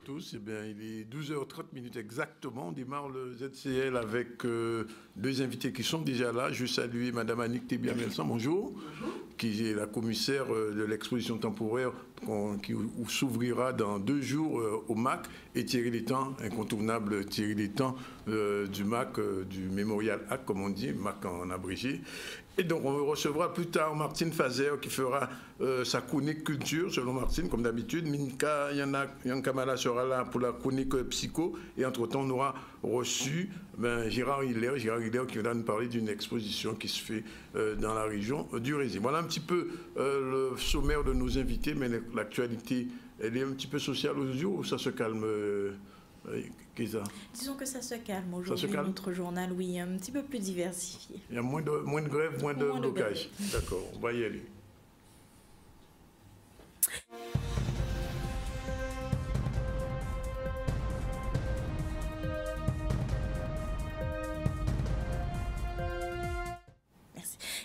tous. Eh bien, il est 12h30 exactement. On démarre le ZCL avec deux invités qui sont déjà là. Je salue Madame Annick Thébiamelsan, bonjour. Bonjour. Qui est la commissaire de l'exposition temporaire qui s'ouvrira dans 2 jours au MAC, et Thierry Létang, incontournable Thierry Létang du MAC, du Memorial Act, comme on dit, MAC en abrégé. Et donc, on recevra plus tard Martine Fazer qui fera sa chronique culture, selon Martine, comme d'habitude. Minka Yankamala sera là pour la chronique psycho. Et entre-temps, on aura reçu Gérard Hiller qui va nous parler d'une exposition qui se fait dans la région du Rézé. Voilà un petit peu le sommaire de nos invités, mais l'actualité, elle est un petit peu sociale aujourd'hui ou ça se calme Kisa? Disons que ça se calme aujourd'hui. Notre journal, oui, un petit peu plus diversifié. Il y a moins de grève, moins de blocage. D'accord, on va y aller.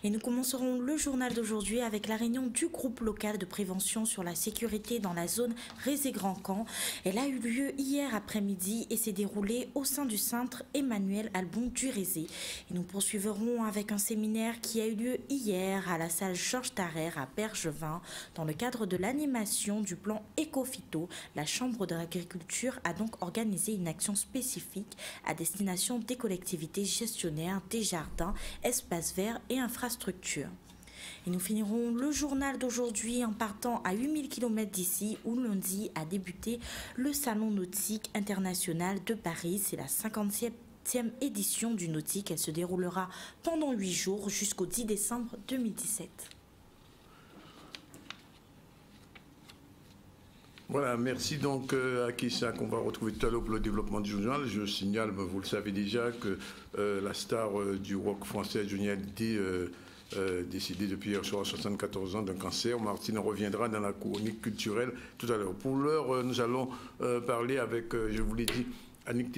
Et nous commencerons le journal d'aujourd'hui avec la réunion du groupe local de prévention sur la sécurité dans la zone Rézé-Grand-Camp. Elle a eu lieu hier après-midi et s'est déroulée au sein du centre Emmanuel Albon du Rézé. Et nous poursuivrons avec un séminaire qui a eu lieu hier à la salle Georges Tarrer à Bergevin. Dans le cadre de l'animation du plan Écophyto, la Chambre de l'agriculture a donc organisé une action spécifique à destination des collectivités gestionnaires des jardins, espaces verts et infrastructures. Et nous finirons le journal d'aujourd'hui en partant à 8000 km d'ici où lundi a débuté le Salon nautique international de Paris. C'est la 57e édition du nautique. Elle se déroulera pendant 8 jours jusqu'au 10 décembre 2017. Voilà, merci donc à Kissa qu'on va retrouver tout à l'heure pour le développement du journal. Je signale, vous le savez déjà, que la star du rock français, Johnny Hallyday, décédé depuis hier soir à 74 ans d'un cancer. Martine reviendra dans la chronique culturelle tout à l'heure. Pour l'heure, nous allons parler avec, je vous l'ai dit, Annick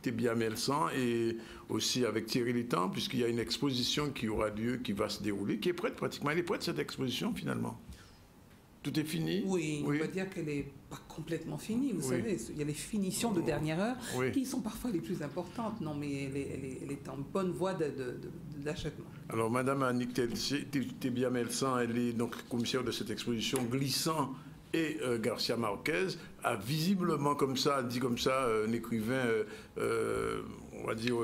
Thébiamelsan et aussi avec Thierry Létang, puisqu'il y a une exposition qui aura lieu, qui va se dérouler, qui est prête pratiquement. Elle est prête, cette exposition, finalement? Tout est fini? Oui, on peut dire qu'elle n'est pas complètement finie. Vous savez, il y a les finitions de dernière heure qui sont parfois les plus importantes. Non, mais elle est en bonne voie d'achèvement. Alors, Madame Annick Thébiamelsan, elle est donc commissaire de cette exposition Glissant et Garcia Marquez a visiblement comme ça, dit comme ça, un écrivain, on va dire,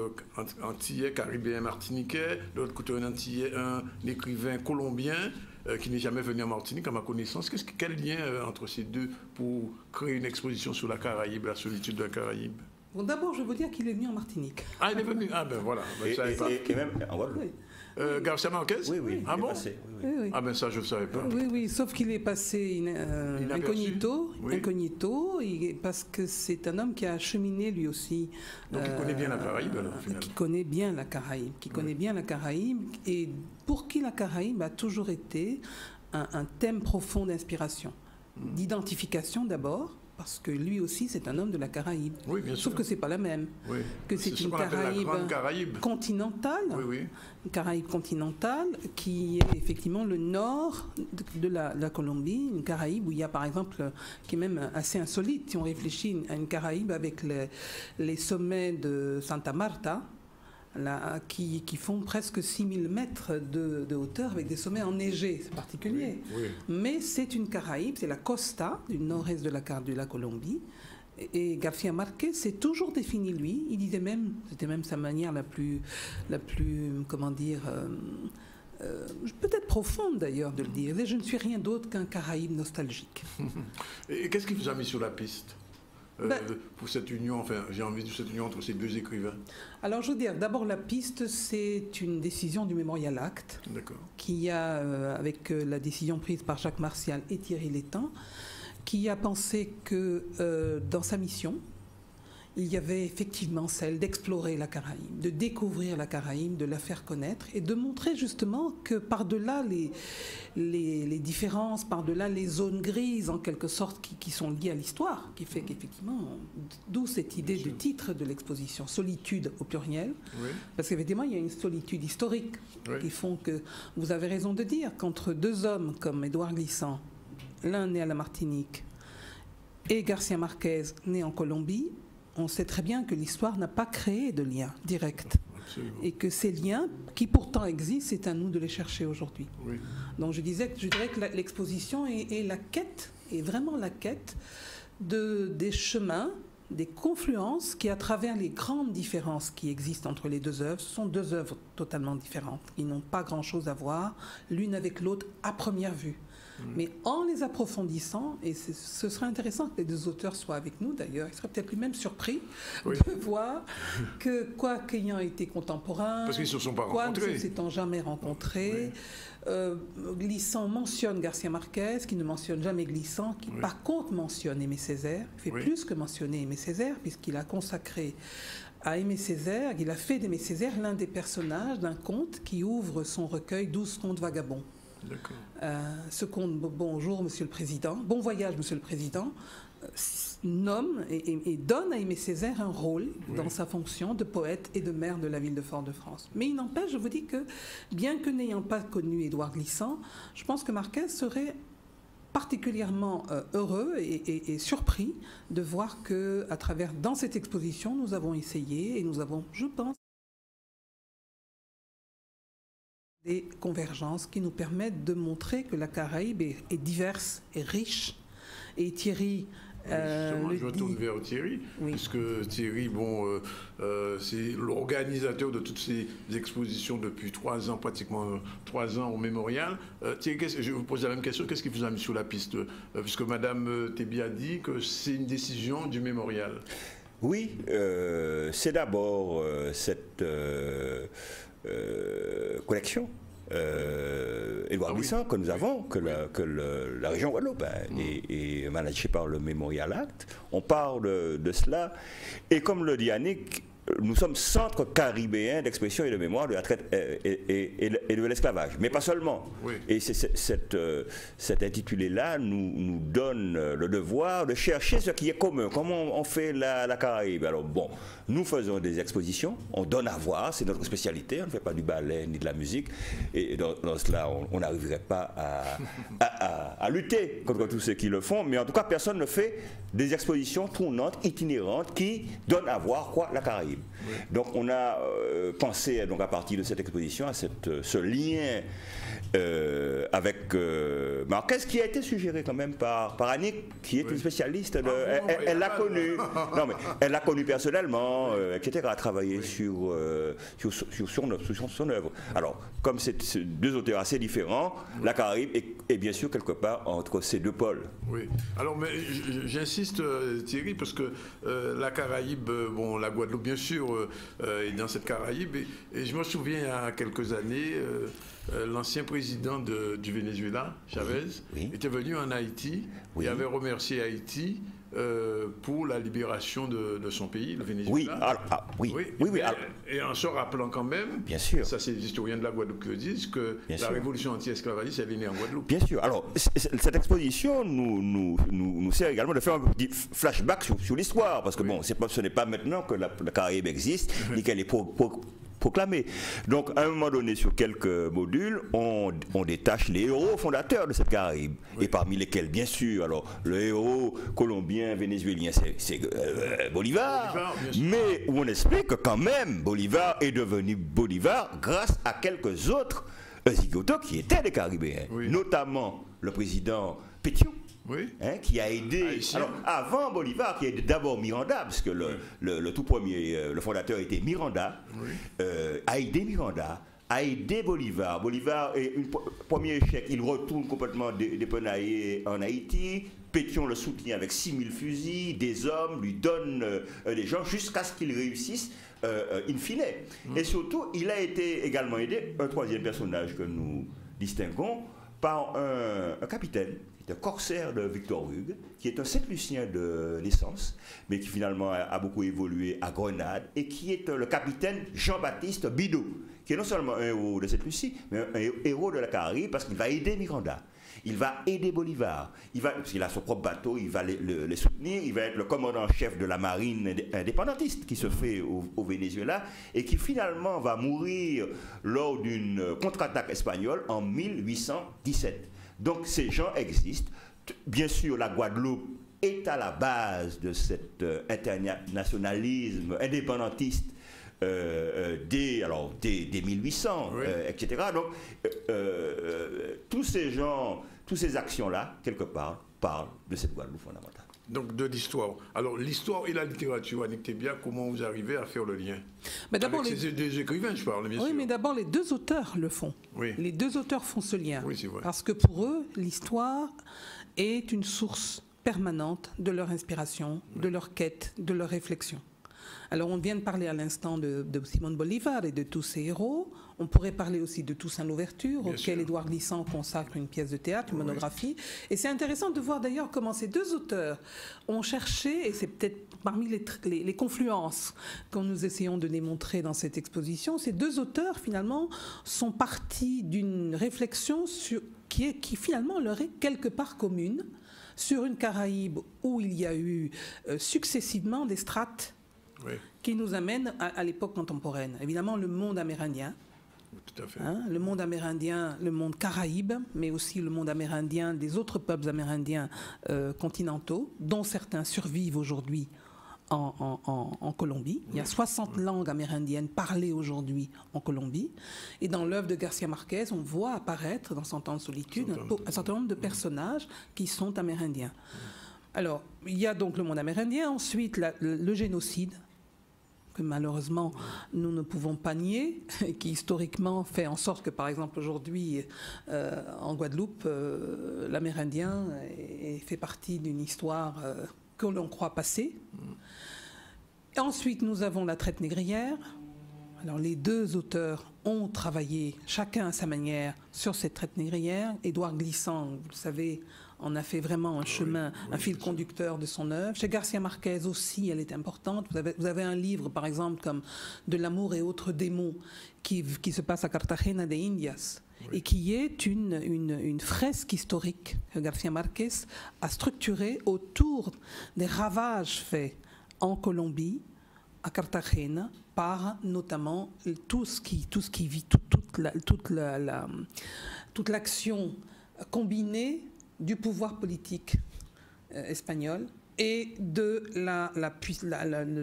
antillais, caribéen, martiniquais, de l'autre côté un écrivain colombien, qui n'est jamais venu en Martinique, à ma connaissance. Quel lien entre ces deux pour créer une exposition sur la Caraïbe, la solitude de la Caraïbe? Bon, d'abord, je veux dire qu'il est venu en Martinique. Ah, il est venu? Ah, ben voilà. Ben, et même en Guadeloupe. Garcia Marquez? Oui. Ah bon? Passé, oui. Ah ben ça, je ne savais pas. Oui, sauf qu'il est passé incognito, parce que c'est un homme qui a cheminé lui aussi. Donc il connaît bien la Caraïbe, alors, au final. Qui connaît bien la Caraïbe, et pour qui la Caraïbe a toujours été un thème profond d'inspiration, d'identification d'abord, parce que lui aussi, c'est un homme de la Caraïbe. Oui, bien sûr. Sauf que ce n'est pas la même. Oui. Que c'est une Caraïbe continentale. Oui. Une Caraïbe continentale qui est effectivement le nord de la Colombie. Une Caraïbe où il y a, par exemple, qui est même assez insolite, si on réfléchit à une Caraïbe avec les sommets de Santa Marta, là, qui font presque 6000 mètres de hauteur avec des sommets enneigés, c'est particulier. Oui. Mais c'est une Caraïbe, c'est la costa du nord-est de la Colombie. Et Garcia Marquez s'est toujours défini, lui. Il disait même, c'était même sa manière la plus comment dire, peut-être profonde d'ailleurs de le dire. Je ne suis rien d'autre qu'un Caraïbe nostalgique. Et qu'est-ce qui vous a mis sur la piste pour cette union, enfin, j'ai envie de cette union entre ces deux écrivains? Alors, je veux dire, d'abord, la piste, c'est une décision du Memorial Act, qui a, avec la décision prise par Jacques Martial et Thierry Létang, qui a pensé que dans sa mission, il y avait effectivement celle d'explorer la Caraïbe, de découvrir la Caraïbe, de la faire connaître et de montrer justement que par-delà les différences, par-delà les zones grises en quelque sorte qui sont liées à l'histoire, qui fait qu'effectivement, d'où cette idée du titre de l'exposition, solitude au pluriel, parce qu'évidemment il y a une solitude historique qui font que, vous avez raison de dire, qu'entre deux hommes comme Édouard Glissant, l'un né à la Martinique, et Garcia Marquez, né en Colombie, on sait très bien que l'histoire n'a pas créé de lien direct. Absolument. Et que ces liens, qui pourtant existent, c'est à nous de les chercher aujourd'hui. Oui. Donc je dirais que l'exposition est la quête, est vraiment la quête des chemins, des confluences qui, à travers les grandes différences qui existent entre les deux œuvres, ce sont deux œuvres totalement différentes, qui n'ont pas grand-chose à voir l'une avec l'autre à première vue. Mais en les approfondissant, et ce serait intéressant que les deux auteurs soient avec nous d'ailleurs, ils seraient peut-être lui-même surpris de voir que, quoi qu'ayant été contemporains, parce qu'ils ne se sont pas rencontrés, quoi ne s'étant jamais rencontrés, Glissant mentionne Garcia Marquez, qui ne mentionne jamais Glissant, qui par contre mentionne Aimé Césaire, il fait plus que mentionner Aimé Césaire, puisqu'il a consacré à Aimé Césaire, il a fait d'Aimé Césaire l'un des personnages d'un conte qui ouvre son recueil 12 contes vagabonds. Ce conte, bonjour Monsieur le Président, bon voyage Monsieur le Président, nomme et donne à Aimé Césaire un rôle dans sa fonction de poète et de maire de la ville de Fort-de-France. Mais il n'empêche, je vous dis que, bien que n'ayant pas connu Édouard Glissant, je pense que Marquez serait particulièrement heureux et surpris de voir que, à travers, dans cette exposition, nous avons essayé et nous avons, je pense, des convergences qui nous permettent de montrer que la Caraïbe est diverse et riche. Et Thierry je retourne vers Thierry, puisque Thierry, c'est l'organisateur de toutes ces expositions depuis 3 ans, pratiquement 3 ans au Mémorial. Thierry, je vous pose la même question, qu'est-ce qui vous a mis sur la piste, puisque Madame Thébi a dit que c'est une décision du Mémorial. Oui, c'est d'abord cette collection Édouard Glissant que nous avons, que la région Guadeloupe est managée par le Mémorial Act. On parle de cela. Et comme le dit Annick, nous sommes centre caribéen d'expression et de mémoire de la traite et de l'esclavage. Mais pas seulement. Et cet intitulé-là nous donne le devoir de chercher ce qui est commun. Comment on fait la Caraïbe? Alors bon, nous faisons des expositions, on donne à voir, c'est notre spécialité, on ne fait pas du ballet ni de la musique. Et dans cela, on n'arriverait pas à lutter contre tous ceux qui le font. Mais en tout cas, personne ne fait des expositions tournantes, itinérantes, qui donnent à voir la Caraïbe. Donc on a pensé à partir de cette exposition à ce lien avec Marquez, qui a été suggéré quand même par Annick, qui est une spécialiste. Elle l'a connu, non mais elle l'a connu personnellement, etc. A travaillé sur son œuvre. Alors comme c'est deux auteurs assez différents, la Caraïbe est bien sûr quelque part entre ces deux pôles. Oui. Alors mais j'insiste Thierry, parce que la Caraïbe, la Guadeloupe bien sûr est dans cette Caraïbe, et je me souviens il y a quelques années, l'ancien président du Venezuela, Chavez, était venu en Haïti et avait remercié Haïti pour la libération de son pays, le Venezuela. Et en se rappelant quand même, bien sûr, ça c'est les historiens de la Guadeloupe qui le disent, que la révolution anti-esclavagiste elle est née en Guadeloupe. Bien sûr. Alors, cette exposition nous sert également de faire un petit flashback sur l'histoire, parce que ce n'est pas maintenant que la Caraïbe existe, ni qu'elle est proclamé. Donc, à un moment donné, sur quelques modules, on détache les héros fondateurs de cette Caraïbe, et parmi lesquels, bien sûr, alors, le héros colombien, vénézuélien, c'est Bolivar, mais où on explique que quand même, Bolivar est devenu Bolivar grâce à quelques autres zigotos qui étaient des Caribéens, notamment le président Pétion, qui a aidé, alors, avant Bolivar, qui a aidé d'abord Miranda, parce que le tout premier, le fondateur était Miranda, a aidé Miranda, a aidé Bolivar. Bolivar, premier échec, il retourne complètement dépenaillé en Haïti. Pétion le soutient avec 6000 fusils, des hommes, lui donne des gens, jusqu'à ce qu'il réussisse in fine. Et surtout, il a été également aidé, un troisième personnage que nous distinguons, par un capitaine, un corsaire de Victor Hugues, qui est un Saint-Lucien de naissance, mais qui finalement a beaucoup évolué à Grenade, et qui est le capitaine Jean-Baptiste Bidault, qui est non seulement un héros de Sainte-Lucie, mais un héros de la Caraïbe, parce qu'il va aider Miranda. Il va aider Bolivar, parce qu'il a son propre bateau, il va les soutenir, il va être le commandant-chef de la marine indépendantiste qui se fait au Venezuela, et qui finalement va mourir lors d'une contre-attaque espagnole en 1817. Donc ces gens existent. Bien sûr, la Guadeloupe est à la base de cet internationalisme indépendantiste dès 1800, etc. Donc, tous ces gens, toutes ces actions-là, quelque part, parlent de cette Guadeloupe fondamentale. Donc de l'histoire. Alors l'histoire et la littérature, Annick Tébia, comment vous arrivez à faire le lien? Mais d'abord avec ces deux écrivains, je parle, bien sûr. Oui, mais d'abord les deux auteurs le font. Oui. Les deux auteurs font ce lien. Oui, c'est vrai. Parce que pour eux, l'histoire est une source permanente de leur inspiration, de leur quête, de leur réflexion. Alors on vient de parler à l'instant de Simón Bolívar et de tous ses héros. On pourrait parler aussi de Toussaint Louverture, auquel Édouard Glissant consacre une pièce de théâtre, une monographie. Et c'est intéressant de voir d'ailleurs comment ces deux auteurs ont cherché, et c'est peut-être parmi les confluences que nous essayons de démontrer dans cette exposition, ces deux auteurs finalement sont partis d'une réflexion qui finalement leur est quelque part commune, sur une Caraïbe où il y a eu successivement des strates qui nous amènent à l'époque contemporaine. Évidemment, le monde amérindien, tout à fait. Le monde amérindien, le monde caraïbe, mais aussi le monde amérindien des autres peuples amérindiens continentaux, dont certains survivent aujourd'hui en Colombie. Il y a 60 langues amérindiennes parlées aujourd'hui en Colombie. Et dans l'œuvre de Garcia Marquez, on voit apparaître dans Cent ans de solitude un certain nombre de personnages qui sont amérindiens. Alors, il y a donc le monde amérindien, ensuite le génocide, que malheureusement nous ne pouvons pas nier, qui historiquement fait en sorte que par exemple aujourd'hui en Guadeloupe, l'amérindien fait partie d'une histoire que l'on croit passée. Et ensuite nous avons la traite négrière. Alors les deux auteurs ont travaillé chacun à sa manière sur cette traite négrière. Édouard Glissant, vous le savez, en a fait vraiment un chemin, un fil conducteur de son œuvre. Chez Garcia Marquez aussi, elle est importante. Vous avez un livre, par exemple, comme De l'amour et autres démons, qui se passe à Cartagena de Indias, et qui est une fresque historique que Garcia Marquez a structurée autour des ravages faits en Colombie, à Cartagena, par notamment tout ce qui vit, toute l'action combinée du pouvoir politique espagnol et de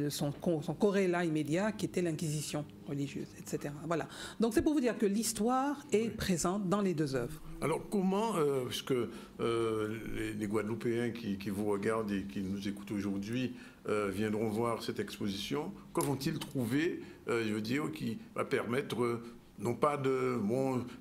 son corrélat immédiat qui était l'inquisition religieuse, etc. Voilà. Donc c'est pour vous dire que l'histoire est présente dans les deux œuvres. Alors comment, puisque les Guadeloupéens qui vous regardent et qui nous écoutent aujourd'hui viendront voir cette exposition, quoi vont-ils trouver, qui va permettre non pas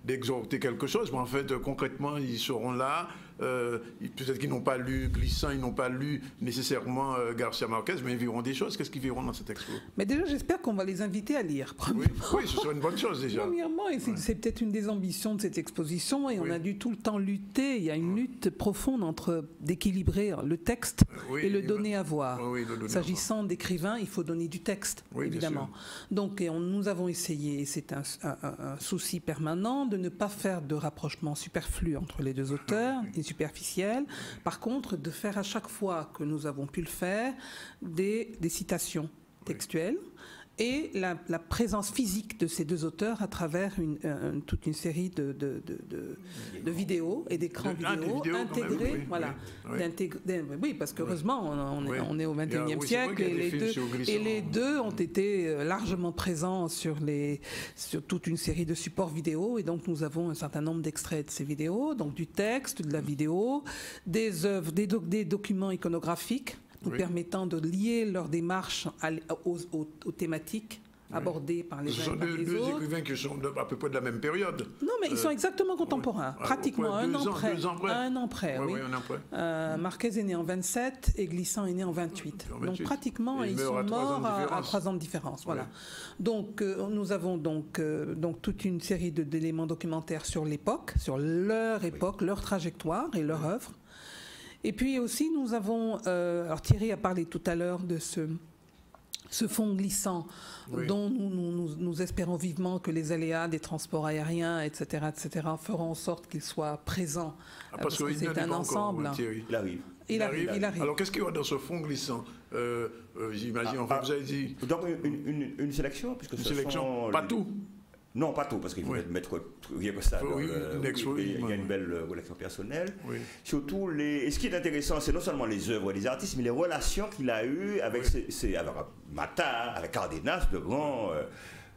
d'exhorter quelque chose, mais en fait concrètement ils seront là. Peut-être qu'ils n'ont pas lu Glissant, ils n'ont pas lu nécessairement Garcia Marquez, mais ils verront des choses. Qu'est-ce qu'ils verront dans cette expo? Mais déjà, j'espère qu'on va les inviter à lire. Oui, ce serait une bonne chose déjà. Premièrement, et c'est peut-être une des ambitions de cette exposition, et on a dû tout le temps lutter. Il y a une lutte profonde d'équilibrer le texte et le donner à voir. S'agissant d'écrivains, il faut donner du texte, évidemment. Donc, nous avons essayé, et c'est un souci permanent, de ne pas faire de rapprochement superflu entre les deux auteurs, superficielle. Par contre, de faire à chaque fois que nous avons pu le faire des citations textuelles et la présence physique de ces deux auteurs à travers toute une série de vidéos et d'écrans vidéo intégrés. Oui, parce qu'heureusement, on est au XXIe siècle et les deux ont été largement présents sur toute une série de supports vidéo, et donc nous avons un certain nombre d'extraits de ces vidéos, donc du texte, de la vidéo, des œuvres, des documents iconographiques nous permettant de lier leur démarche aux thématiques abordées par les uns et par les autres. Ce sont deux écrivains qui sont à peu près de la même période. Non, mais ils sont exactement contemporains, pratiquement un an près. Marquez est né en 27 et Glissant est né en 28. Donc pratiquement, ils sont morts à 3 ans de différence. Voilà. Donc nous avons toute une série d'éléments documentaires sur l'époque, sur leur époque, leur trajectoire et leur œuvre. Et puis aussi, nous avons... alors Thierry a parlé tout à l'heure de ce fonds glissant dont nous espérons vivement que les aléas des transports aériens, etc., feront en sorte qu'il soit présent. Parce que c'est un ensemble. Il arrive. Alors qu'est-ce qu'il y a dans ce fonds glissant? J'imagine, vous avez dit... Donc une sélection, puisque une sélection, pas tout. Non, pas tout, parce qu'il faut mettre rien que ça. Il y a une belle relation personnelle. Oui. Surtout, et ce qui est intéressant, c'est non seulement les œuvres des artistes, mais les relations qu'il a eues avec, avec Mata, avec Cardenas,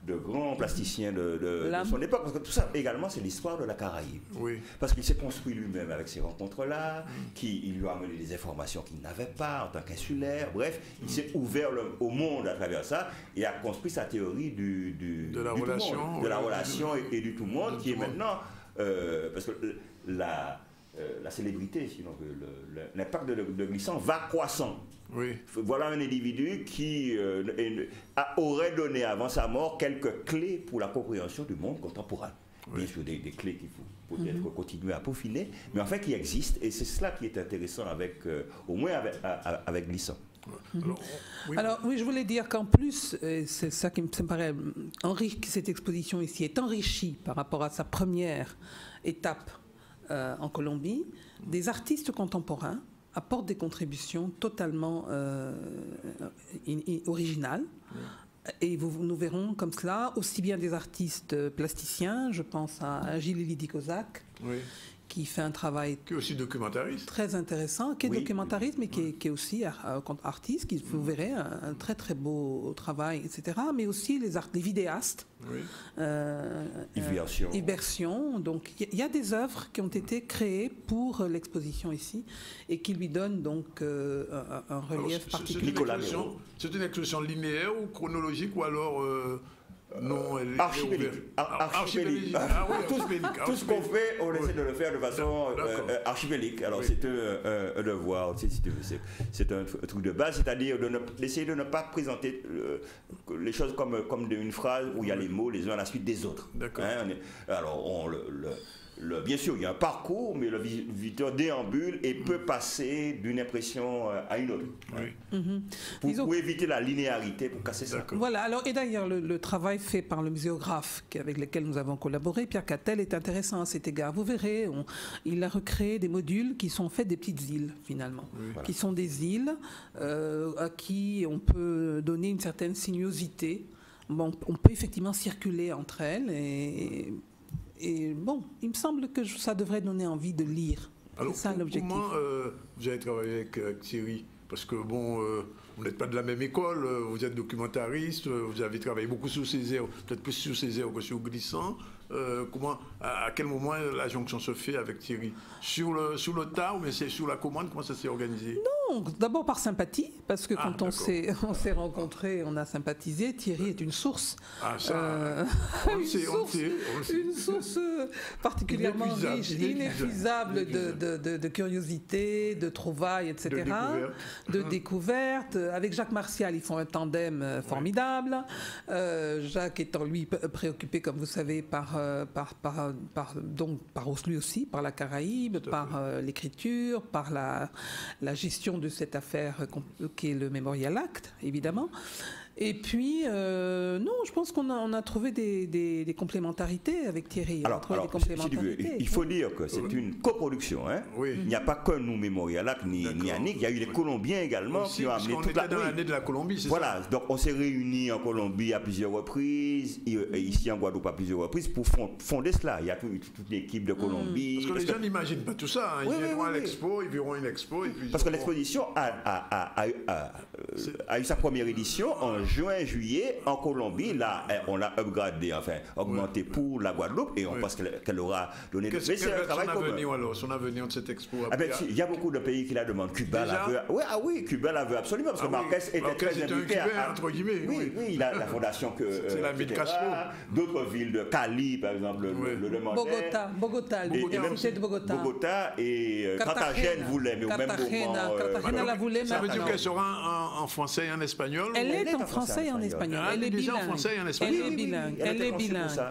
de grands plasticiens de son époque. Parce que tout ça, également, c'est l'histoire de la Caraïbe. Oui. Parce qu'il s'est construit lui-même avec ces rencontres-là, il lui a amené des informations qu'il n'avait pas en tant qu'insulaire. Bref, il s'est ouvert au monde à travers ça et a construit sa théorie de la relation et du tout-monde, qui est maintenant... parce que la célébrité, sinon l'impact de Glissant va croissant. Oui. Voilà un individu qui aurait donné avant sa mort quelques clés pour la compréhension du monde contemporain. Oui. Bien sûr, des clés qu'il faut peut-être continuer à peaufiner, mais enfin qui existent, et c'est cela qui est intéressant au moins avec Glissant. Alors, oui, je voulais dire qu'en plus, c'est ça qui me paraît cette exposition ici est enrichie par rapport à sa première étape en Colombie. Des artistes contemporains apportent des contributions totalement originales. Et nous verrons comme cela aussi bien des artistes plasticiens, je pense à Gilles Lydie Kozak, qui fait un travail qui est aussi documentariste, très intéressant, qui est documentariste, mais qui est aussi artiste, qui vous verrez un très très beau travail, etc. Mais aussi les vidéastes, Iversion. Donc il y a des œuvres qui ont été créées pour l'exposition ici et qui lui donnent donc un relief particulier. C'est une exposition linéaire ou chronologique ou alors non, archipélique. Tout ce qu'on fait, on essaie de le faire de façon archipélique. Alors c'est un devoir, c'est un truc de base, c'est-à-dire d'essayer de ne pas présenter les choses comme une phrase où il y a les mots les uns à la suite des autres. Alors bien sûr, il y a un parcours, mais le visiteur déambule et peut passer d'une impression à une autre. Pour éviter la linéarité, pour casser ça. Voilà, alors, et d'ailleurs, le travail fait par le muséographe avec lequel nous avons collaboré, Pierre Cattel, est intéressant à cet égard. Vous verrez, il a recréé des modules qui sont en fait des petites îles, finalement, qui sont des îles à qui on peut donner une certaine sinuosité. Bon, on peut effectivement circuler entre elles et bon, il me semble que ça devrait donner envie de lire. Alors, c'est ça l'objectif. Comment vous avez travaillé avec Thierry? Parce que bon, vous n'êtes pas de la même école, vous êtes documentariste, vous avez travaillé beaucoup sur Césaire, peut-être plus sur Césaire que sur Glissant. À quel moment la jonction se fait avec Thierry? Sur le tard, mais c'est sur la commande, comment ça s'est organisé? Non, d'abord par sympathie, parce que quand on s'est rencontrés, on a sympathisé. Thierry est une source. Une source particulièrement riche, inépuisable de curiosité, de trouvailles, etc. De découvertes. Avec Jacques Martial, ils font un tandem formidable. Jacques étant lui préoccupé, comme vous savez, par lui aussi, par la Caraïbe, par l'écriture, par la gestion de cette affaire qui est le Memorial Act, évidemment. Et puis, non, je pense qu'on a trouvé des complémentarités avec Thierry. Il faut dire que c'est une coproduction. Hein. Il n'y a pas que nous, Memorial Act, ni Annick. Il y a eu les Colombiens également qui ont amené toute dans l'année de la Colombie, c'est ça. Donc on s'est réunis en Colombie à plusieurs reprises, et ici en Guadeloupe à plusieurs reprises, pour fonder cela. Il y a toute l'équipe de Colombie. Parce que les gens n'imaginent pas tout ça. Ils viendront à l'expo, ils verront une expo. Parce que l'exposition a eu sa première édition en juin-juillet en Colombie. Là, on l'a upgradé, augmenté pour la Guadeloupe, et on pense qu'elle aura donné... Mais c'est un travail commun. Son avenir de cette expo. Il y a beaucoup de pays qui la demandent. Cuba la veut. Cuba la veut absolument, parce que Marquez était très invité entre guillemets. Oui, la fondation que... C'est la ville Castro. D'autres villes de Cali, par exemple, le demandaient. Bogota, Bogota et Carthagène voulait, mais au même moment... Carthagène la voulait maintenant. Ça veut dire qu'elle sera en français et en espagnol? Elle est en français et en espagnol. Elle est bilingue.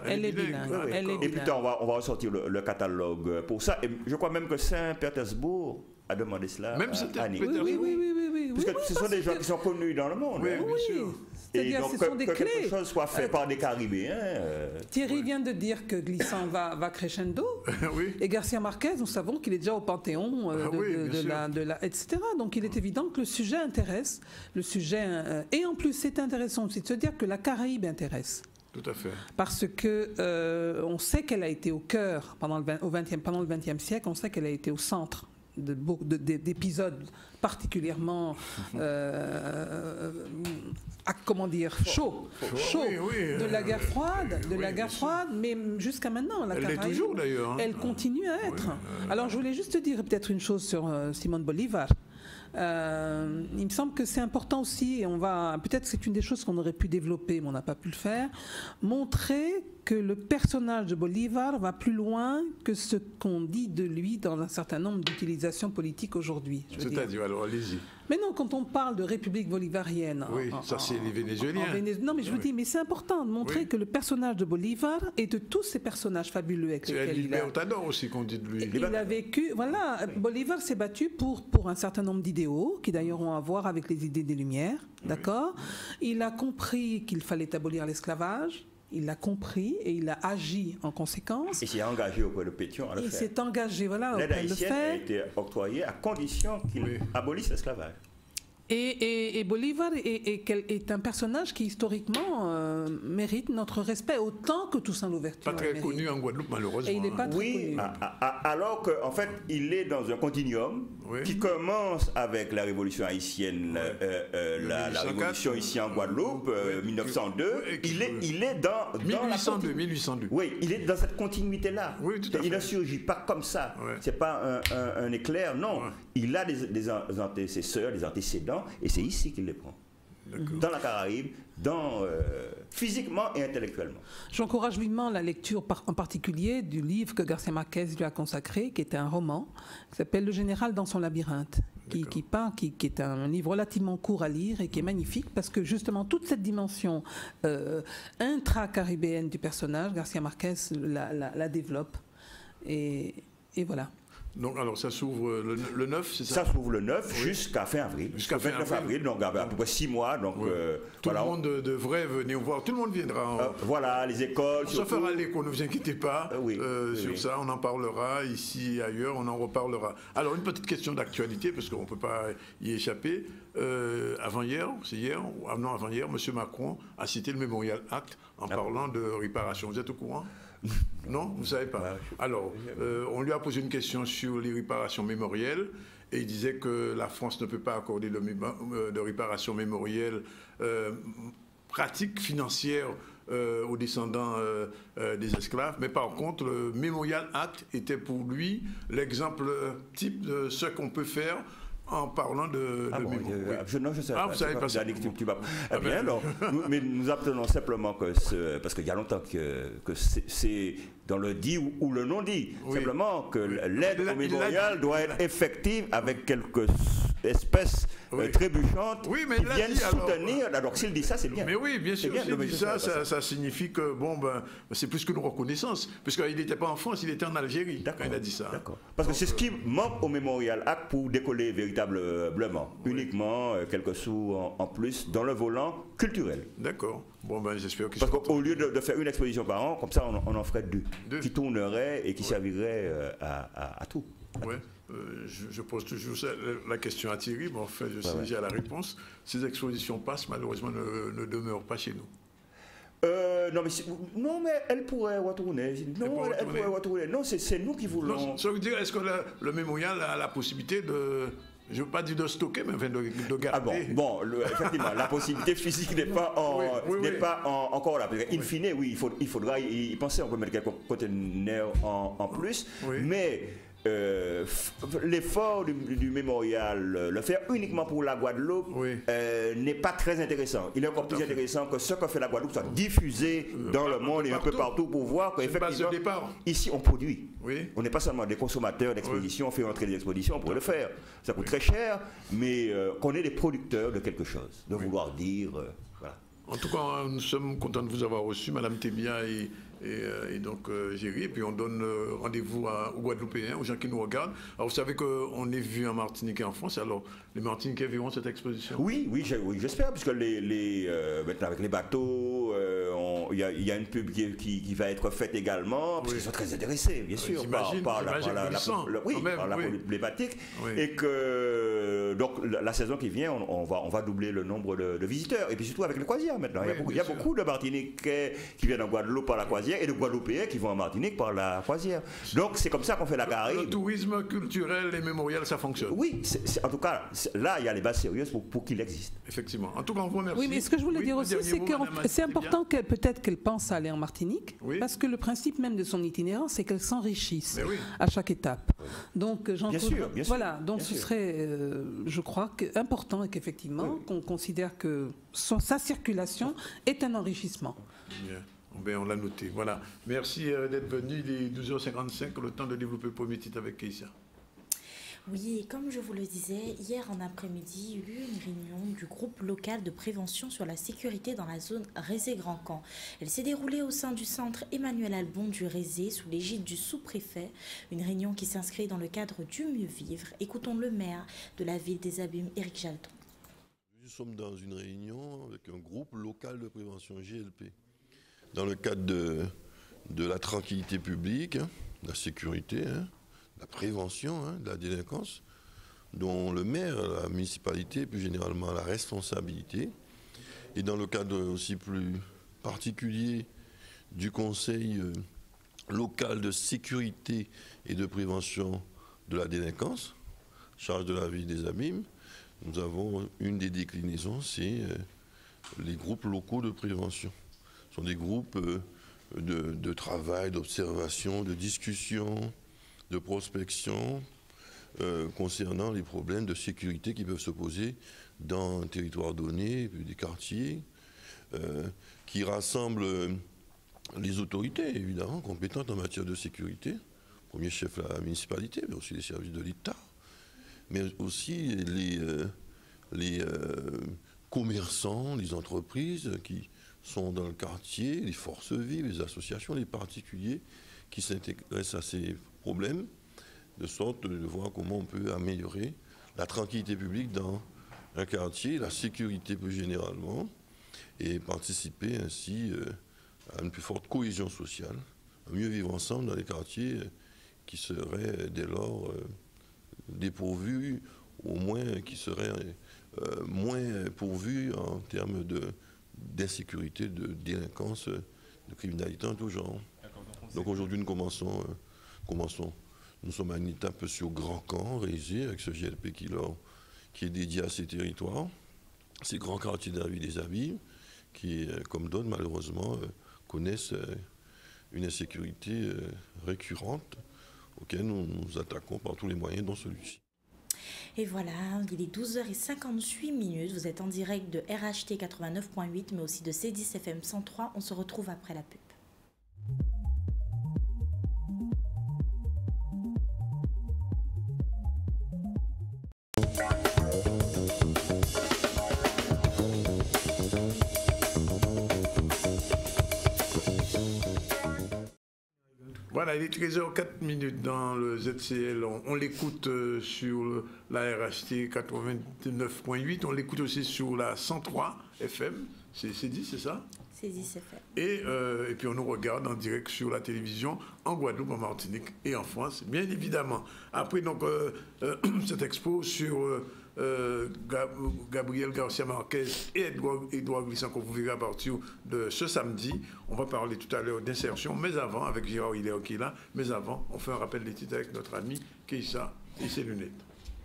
Elle est bilingue. Et puis on va ressortir le catalogue pour ça. Et je crois même que Saint-Pétersbourg a demandé cela. Même Saint-Pétersbourg. Oui. Parce que ce sont des gens qui sont connus dans le monde. Oui, bien sûr. C'est-à-dire donc, ce sont des clés. Que quelque chose soit fait par des Caribéens. Thierry vient de dire que Glissant va crescendo. Et Garcia Marquez, nous savons qu'il est déjà au panthéon etc. Donc il est évident que le sujet intéresse. Et en plus, c'est intéressant aussi de se dire que la Caraïbe intéresse. Tout à fait. Parce que on sait qu'elle a été au cœur pendant le XXe siècle, on sait qu'elle a été au centre d'épisodes particulièrement comment dire, chaud de la guerre froide, mais jusqu'à maintenant. Elle l'est toujours d'ailleurs. Elle continue à être. Alors je voulais juste te dire peut-être une chose sur Simone Bolivar. Il me semble que c'est important aussi, et peut-être c'est une des choses qu'on aurait pu développer, mais on n'a pas pu le faire, montrer que le personnage de Bolivar va plus loin que ce qu'on dit de lui dans un certain nombre d'utilisations politiques aujourd'hui. C'est-à-dire, alors allez-y. Mais non, quand on parle de république bolivarienne... Oui, ça c'est les Vénézuéliens. Non, mais je vous dis, mais c'est important de montrer que le personnage de Bolivar et de tous ces personnages fabuleux avec lesquels il a... C'est Libertador aussi qu'on dit de lui. Il a vécu... Voilà, Bolivar s'est battu pour un certain nombre d'idéaux, qui d'ailleurs ont à voir avec les idées des Lumières, d'accord ? Il a compris qu'il fallait abolir l'esclavage. Il l'a compris et il a agi en conséquence. Et s'est engagé auprès de Pétion à le faire. Il s'est engagé, voilà, l'aide haïtienne a été octroyée à condition qu'il abolisse l'esclavage. Et Bolivar est un personnage qui historiquement mérite notre respect autant que Toussaint Louverture. Pas très connu en Guadeloupe malheureusement. Et il n'est pas très connu. Alors qu'en fait il est dans un continuum qui commence avec la révolution haïtienne, la révolution ici en Guadeloupe, 1902. Il est dans 1802. Oui, il est dans cette continuité là. Oui, tout à fait. Il ne surgit pas comme ça. C'est pas un éclair, non. Il a des antécesseurs, des antécédents. Et c'est ici qu'il les prend. Dans la Caraïbe, physiquement et intellectuellement. J'encourage vivement la lecture en particulier du livre que Garcia Marquez lui a consacré, qui était un roman, qui s'appelle Le Général dans son labyrinthe, qui est un livre relativement court à lire et qui est magnifique parce que justement toute cette dimension intra-caribéenne du personnage, Garcia Marquez la développe. Et voilà. Donc, alors, ça s'ouvre le 9, c'est ça? Ça s'ouvre le 9 jusqu'à fin avril. Jusqu'à fin avril, donc à peu près 6 mois. Donc, tout le monde devrait venir voir. Tout le monde viendra. Voilà, les écoles. On se fera l'écho, ne vous inquiétez pas. Sur ça, on en parlera ici et ailleurs, on en reparlera. Alors, une petite question d'actualité, parce qu'on ne peut pas y échapper. Avant-hier, M. Macron a cité le Memorial Act en parlant de réparation. Vous êtes au courant? Non, vous ne savez pas. Alors, on lui a posé une question sur les réparations mémorielles et il disait que la France ne peut pas accorder de réparation mémorielle pratique, financière aux descendants des esclaves. Mais par contre, le Memorial Act était pour lui l'exemple type de ce qu'on peut faire en parlant de non, je sais pas. Vous savez pas ça. Bien, alors, nous apprenons simplement parce qu'il y a longtemps que c'est dans le dit ou le non dit. Simplement que l'aide au mémorial doit être effective avec quelques espèces trébuchantes qui viennent soutenir. Alors s'il dit ça, c'est bien. Mais oui, bien sûr, s'il dit ça signifie que c'est plus qu'une reconnaissance. Puisqu'il n'était pas en France, il était en Algérie quand il a dit ça. D'accord. Parce que c'est ce qui manque au Memorial Act pour décoller véritablement. Uniquement quelques sous en plus dans le volant culturel. D'accord. J'espère que... Parce qu'au lieu de faire une exposition par an, comme ça on en ferait deux. Qui tourneraient et qui serviraient à tout. Oui. Je pose toujours la question à Thierry, mais enfin, je sais déjà la réponse. Ces expositions passent, malheureusement, ne demeurent pas chez nous. Non, mais elle pourrait retourner. Non, c'est nous qui voulons. Ça veut dire, est-ce que le mémorial a la possibilité de... Je ne veux pas dire de stocker, mais enfin de garder. Effectivement, la possibilité physique n'est pas encore là. In fine, il faudra y penser. On peut mettre quelques conteneurs en plus. Mais l'effort du mémorial, le faire uniquement pour la Guadeloupe, n'est pas très intéressant. Il est encore plus intéressant que ce que fait la Guadeloupe soit diffusé dans le monde et un peu partout pour voir qu'effectivement, ici on produit. On n'est pas seulement des consommateurs d'expositions, on fait entrer des expositions, on pourrait le faire. Ça coûte très cher, mais qu'on est des producteurs de quelque chose, de vouloir dire... voilà. En tout cas, nous sommes contents de vous avoir reçu, Madame Tébia et donc Géry, et puis on donne rendez-vous aux Guadeloupéens, aux gens qui nous regardent. Alors vous savez qu'on est vu en Martinique et en France, alors les Martiniquais verront cette exposition? Oui, j'espère, puisque maintenant avec les bateaux, il y a une pub qui va être faite également, parce qu'ils sont très intéressés, bien sûr, par la problématique. Et que, donc, la saison qui vient, on va doubler le nombre de visiteurs. Et puis surtout avec les croisières maintenant. Il y a beaucoup de Martiniquais qui viennent en Guadeloupe par la croisière et de Guadeloupéens qui vont en Martinique par la croisière. Donc, c'est comme ça qu'on fait la Caraïbe. Le tourisme culturel et mémorial, ça fonctionne. Oui, en tout cas, là, il y a les bases sérieuses pour qu'il existe. Effectivement. En tout cas, on vous remercie. Oui, mais ce que je voulais dire aussi, c'est que c'est important peut-être qu'elle pense à aller en Martinique, parce que le principe même de son itinérance, c'est qu'elle s'enrichisse à chaque étape. Donc, voilà, donc ce serait, je crois, important et qu'effectivement, qu'on considère que sa circulation est un enrichissement. Bien. Ben, on l'a noté. Voilà. Merci d'être venu. Il est 12h55, le temps de développer le premier titre avec Keïssa. Oui, et comme je vous le disais, hier en après-midi, il y a eu une réunion du groupe local de prévention sur la sécurité dans la zone Rézé-Grand-Camp. Elle s'est déroulée au sein du centre Emmanuel Albon du Rézé, sous l'égide du sous-préfet. Une réunion qui s'inscrit dans le cadre du mieux vivre. Écoutons le maire de la ville des Abîmes, Éric Jalton. Nous sommes dans une réunion avec un groupe local de prévention GLP. Dans le cadre de la tranquillité publique, de la sécurité, la prévention de la délinquance, dont le maire, la municipalité, plus généralement la responsabilité, et dans le cadre aussi plus particulier du conseil local de sécurité et de prévention de la délinquance, charge de la ville des Abîmes, nous avons une des déclinaisons, c'est les groupes locaux de prévention. Ce sont des groupes de travail, d'observation, de discussion, de prospection concernant les problèmes de sécurité qui peuvent se poser dans un territoire donné, des quartiers, qui rassemblent les autorités, évidemment, compétentes en matière de sécurité, premier chef la municipalité, mais aussi les services de l'État, mais aussi les commerçants, les entreprises qui sont dans le quartier, les forces vives, les associations, les particuliers qui s'intéressent à ces problèmes, de sorte de voir comment on peut améliorer la tranquillité publique dans un quartier, la sécurité plus généralement, et participer ainsi à une plus forte cohésion sociale, à mieux vivre ensemble dans les quartiers qui seraient dès lors dépourvus, au moins qui seraient moins pourvus en termes d'insécurité, de délinquance, de criminalité en tout genre. Donc aujourd'hui, nous commençons. Nous sommes à une étape sur Grand Camp, Rézé, avec ce GLP qui est dédié à ces territoires, ces grands quartiers de la ville des Abîmes, qui, comme d'autres, malheureusement, connaissent une insécurité récurrente, auquel nous nous attaquons par tous les moyens, dont celui-ci. Et voilà, il est 12h58. Vous êtes en direct de RHT 89.8, mais aussi de C10 FM 103. On se retrouve après la pub. Voilà, il est 13h04 dans le ZCL. On l'écoute sur la RHT 89.8. On l'écoute aussi sur la 103 FM. C'est dit, c'est ça? C'est dit, c'est fait. Et puis on nous regarde en direct sur la télévision en Guadeloupe, en Martinique et en France, bien évidemment. Après donc cette expo sur Gabriel Garcia Marquez et Edouard Glissant qu'on vous verra à partir de ce samedi. On va parler tout à l'heure d'insertion, mais avant, avec Gérard Hilaire qui est là, mais avant, on fait un rappel des titres avec notre ami Keïssa et ses lunettes.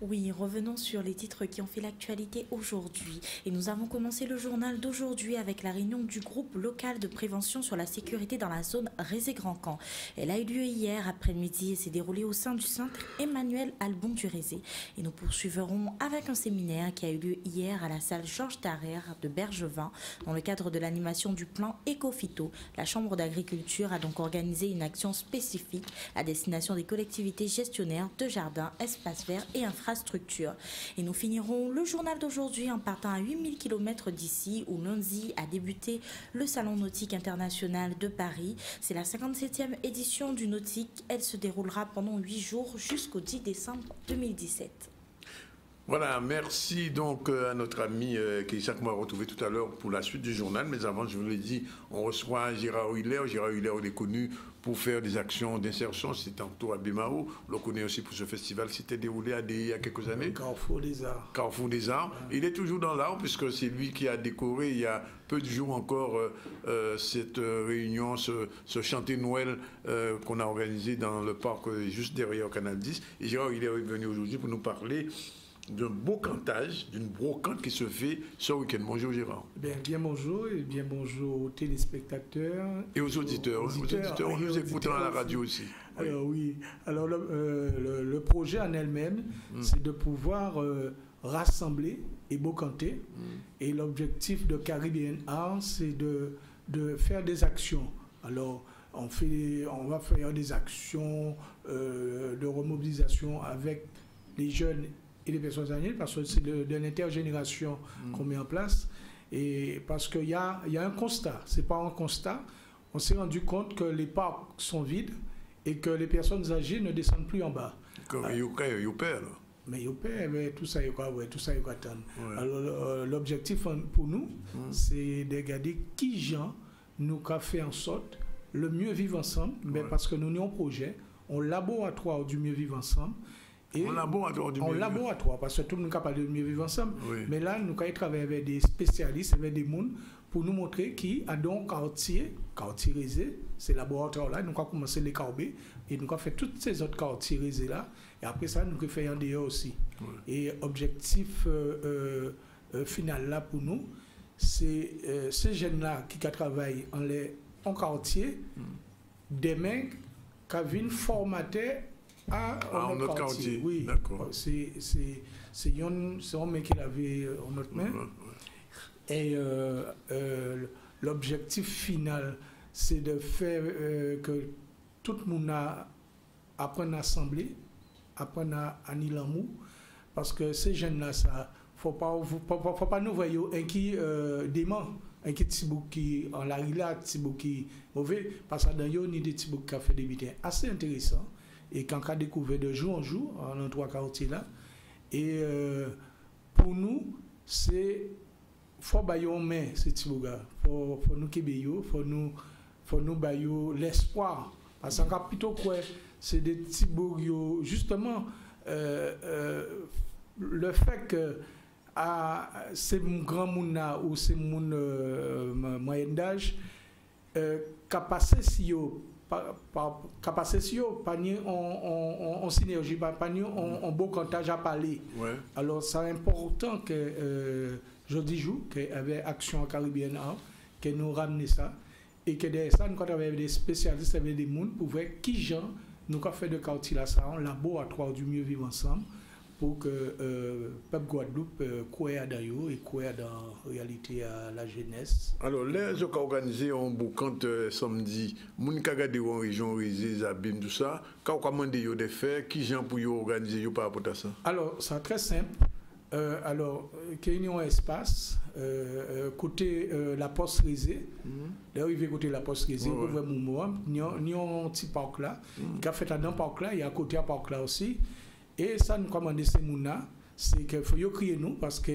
Oui, revenons sur les titres qui ont fait l'actualité aujourd'hui. Et nous avons commencé le journal d'aujourd'hui avec la réunion du groupe local de prévention sur la sécurité dans la zone Rézé-Grand-Camp. Elle a eu lieu hier après-midi et s'est déroulée au sein du centre Emmanuel Albon du Rézé. Et nous poursuivrons avec un séminaire qui a eu lieu hier à la salle Georges Tarrère de Bergevin dans le cadre de l'animation du plan Éco-Phyto. La Chambre d'agriculture a donc organisé une action spécifique à destination des collectivités gestionnaires de jardins, espaces verts et infrastructures. Et nous finirons le journal d'aujourd'hui en partant à 8000 km d'ici où lundi a débuté le Salon Nautique International de Paris. C'est la 57e édition du Nautique. Elle se déroulera pendant 8 jours jusqu'au 10 décembre 2017. Voilà, merci donc à notre ami Keïssa qu'on va retrouver tout à l'heure pour la suite du journal. Mais avant, je vous l'ai dit, on reçoit Gérard Hiller. Gérard Hiller, il est connu pour faire des actions d'insertion. C'est tantôt à Bemao. On le connaît aussi pour ce festival qui s'était déroulé à DI il y a quelques années. Carrefour des Arts. Carrefour des Arts. Ouais. Il est toujours dans l'art puisque c'est lui qui a décoré il y a peu de jours encore cette réunion, ce chanté Noël qu'on a organisé dans le parc juste derrière Canal 10. Et Gérard, il est venu aujourd'hui pour nous parler d'un beau cantage, d'une brocante qui se fait ce week-end. Bonjour Gérard. Bien bonjour et bien bonjour aux téléspectateurs. Et aux auditeurs. On nous écoute à la radio aussi. Alors oui, alors le projet en elle-même, c'est de pouvoir rassembler et brocanter. Et l'objectif de Caribbean Art, c'est de faire des actions. Alors on va faire des actions de remobilisation avec les jeunes et les personnes âgées, parce que c'est de l'intergénération qu'on met en place. Et parce qu'il y a un constat, c'est pas un constat, on s'est rendu compte que les parcs sont vides et que les personnes âgées ne descendent plus en bas. Mais tout ça, il faut attendre. Alors l'objectif pour nous, c'est de regarder qui gens nous a fait en sorte le mieux vivre ensemble, mais parce que nous avons un projet, un laboratoire du mieux vivre ensemble. Et en laboratoire, parce que tout le monde parle de mieux vivre ensemble. Oui. Mais là, nous avons travaillé avec des spécialistes, avec des gens, pour nous montrer qui a donc quartier réservé, ces laboratoires-là. Nous avons commencé les carbés et nous avons fait toutes ces autres quartiers réservés là. Et après ça, nous avons fait un dehors aussi. Oui. Et objectif final là pour nous, c'est ces jeunes-là qui travaillent en quartier, des mecs qui viennent formater à notre quartier. Oui, d'accord. C'est un mec qui l'avait en notre main. Et l'objectif final, c'est de faire que tout le monde apprenne à assembler, apprenne à nier l'amour, parce que ces jeunes-là, ça, faut pas nous voir un qui dément, un qui tibou qui en la rila, tibou qui mauvais, parce que dans yo ni des tibou qui a fait des bêtises assez intéressants. Et quand on a découvert de jour en jour, en trois quartiers là, et pour nous, c'est faut bailler main ces petits gars, faut nous kébeyo, faut nous bailler l'espoir, parce qu'on a plutôt quoi, c'est des petits bougs justement le fait que ces grands monde ou ces monde moyen d'âge capacité pas ni en synergie, pas ni en beau comptage à parler. Ouais. Alors c'est important que je dis qu'avec Action Caribbean Art, que nous ramener ça et que derrière ça nous avec des spécialistes, avec des gens pour voir qui gens nous avons fait de quartier là ça, un laboratoire du mieux vivre ensemble pour que peuple Guadeloupe croit à Dayo et croit dans la réalité à la jeunesse. Alors, les gens qui ont organisé un boucan samedi, les gens qui ont regardé en région, les abîmes, tout ça, quand on a demandé de faire, qui gens pour organiser par rapport à ça? Alors, c'est très simple. Alors, qu'il y a un espace, côté la poste réservée, l'arrivée côté la poste réservée, pour voir mon mot, il y a un petit parc là, qui a fait dans le parc là, il y a à côté un parc là aussi. Et ça, nous commandons ces gens-là, c'est qu'il faut crier nous, parce que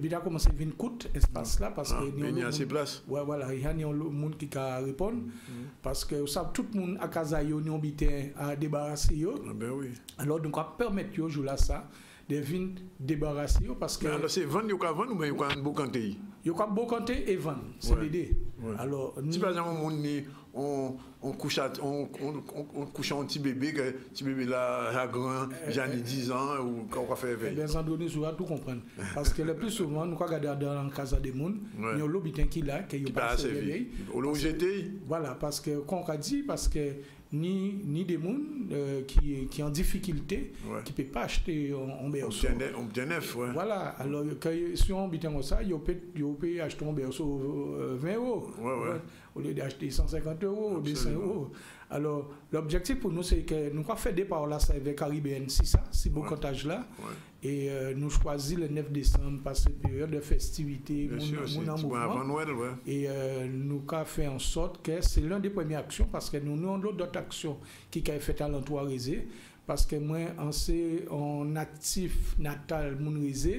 il a commencé à venir coûte espace là, parce que il y a assez de place. Ouais, voilà, il y a un monde qui peut répondre, parce que tout le monde à Kazayo, nous habitons à débarrasser. Ben oui. Alors, donc, on va permettre de jouer là ça, de venir débarrasser, parce que. Alors, c'est vendre, il y a vendre ou bien il y a un beau canté? Il y a un beau canté et vendre, c'est l'idée. Ouais. Alors, si par exemple, on couche un petit bébé là, grand, j'en ai 10 ans, ou quand on fait éveil. Bien, sans donner, je dois tout comprendre. Parce que le plus souvent, nous regardons dans la casa des gens, nous avons l'habitant qui là, qui n'est pas assez. Voilà, parce que, quand on a dit, parce que ni des gens qui en difficulté, qui ne peuvent pas acheter un berceau. On bien neuf, ouais. Voilà, alors si on habite comme ça, ils peuvent acheter un berceau 20 €. Au lieu d'acheter 150 € ou 200 €. Alors, l'objectif pour nous, c'est que nous avons fait des paroles là, avec Caribbean, c'est ça, c'est beau comptage là. Et nous choisissons le 9 décembre, parce que c'est une période de festivité, mon mouvement. Avant Noël, et nous avons fait en sorte que c'est l'une des premières actions, parce que nous avons d'autres actions qui ont fait à l'entour réservé. parce que moi, on actif natal mon réseau.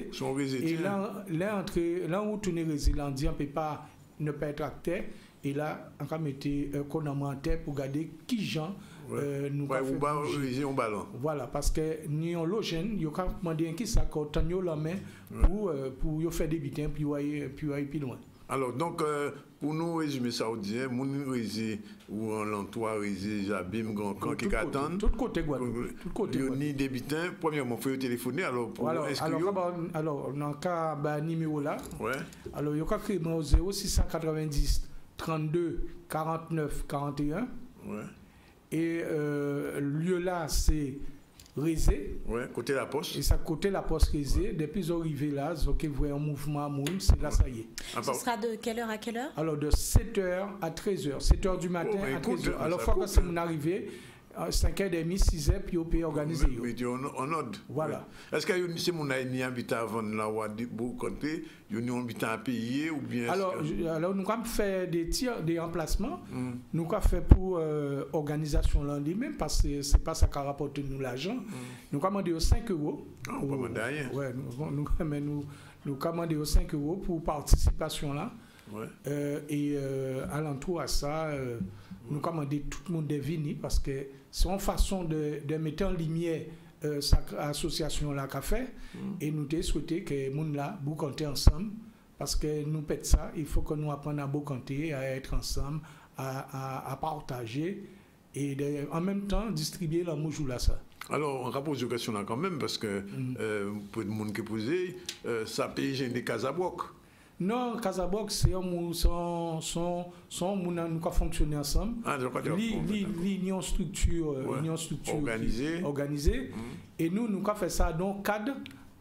Et là où tu es résident, on ne peut pas ne pas être acteur. Et là, on va mettre un commentaire pour regarder qui gens nous ballon. Voilà, parce que nous sommes logènes, nous avons demandé qui ça quand on la main pour faire des bitins puis aller plus loin. Alors donc pour nous résumer saoudien, mon rési ou en l'entour rési Jabim Grand qui attendent tout côté Guadeloupe, tout côté ni des bitins, premièrement faut téléphoner alors pour alors dans cas numéro là. Ouais. Alors il y a créé au 0690 32 49 41. Ouais. Et lieu là c'est Rézé. Ouais, côté la poste. Et ça côté la poste Rézé. Depuis arrivé là, vous voyez un mouvement à Moun, c'est là ça y est. Ce sera de quelle heure à quelle heure? Alors de 7h à 13h, 7h du matin à 13h. Alors fois que c'est mon arrivé 5h30, 6h, puis on peut organiser. Oui, on ordre. Voilà. Est-ce que c'est mon ami habitant avant la Ouadibou côté, il y a un habitant à payer ou bien. Alors nous avons fait des tirs, des emplacements. Nous avons fait pour organisation là lui-même parce que c'est pas ça qui a rapporté nous l'argent. Nous avons demandé 5 €. Ah, on peut demander rien. Ouais, nous commandé 5 € pour participation là. Ouais. Et alentour à ça, nous commandé tout le monde de venir parce que c'est une façon de mettre en lumière cette association là qu'a fait et nous avons souhaité que les gens là boucanter ensemble parce que nous pète ça, il faut que nous apprenions à boucanter, à être ensemble, à partager et en même temps distribuer la moujou là ça. Alors, on va poser une question là quand même parce que pour le monde qui posé, ça paye des Casablanca. Non, Casablanca, c'est un nous qui fonctionner ensemble. L'union structure organisée. Et nous avons fait ça dans le cadre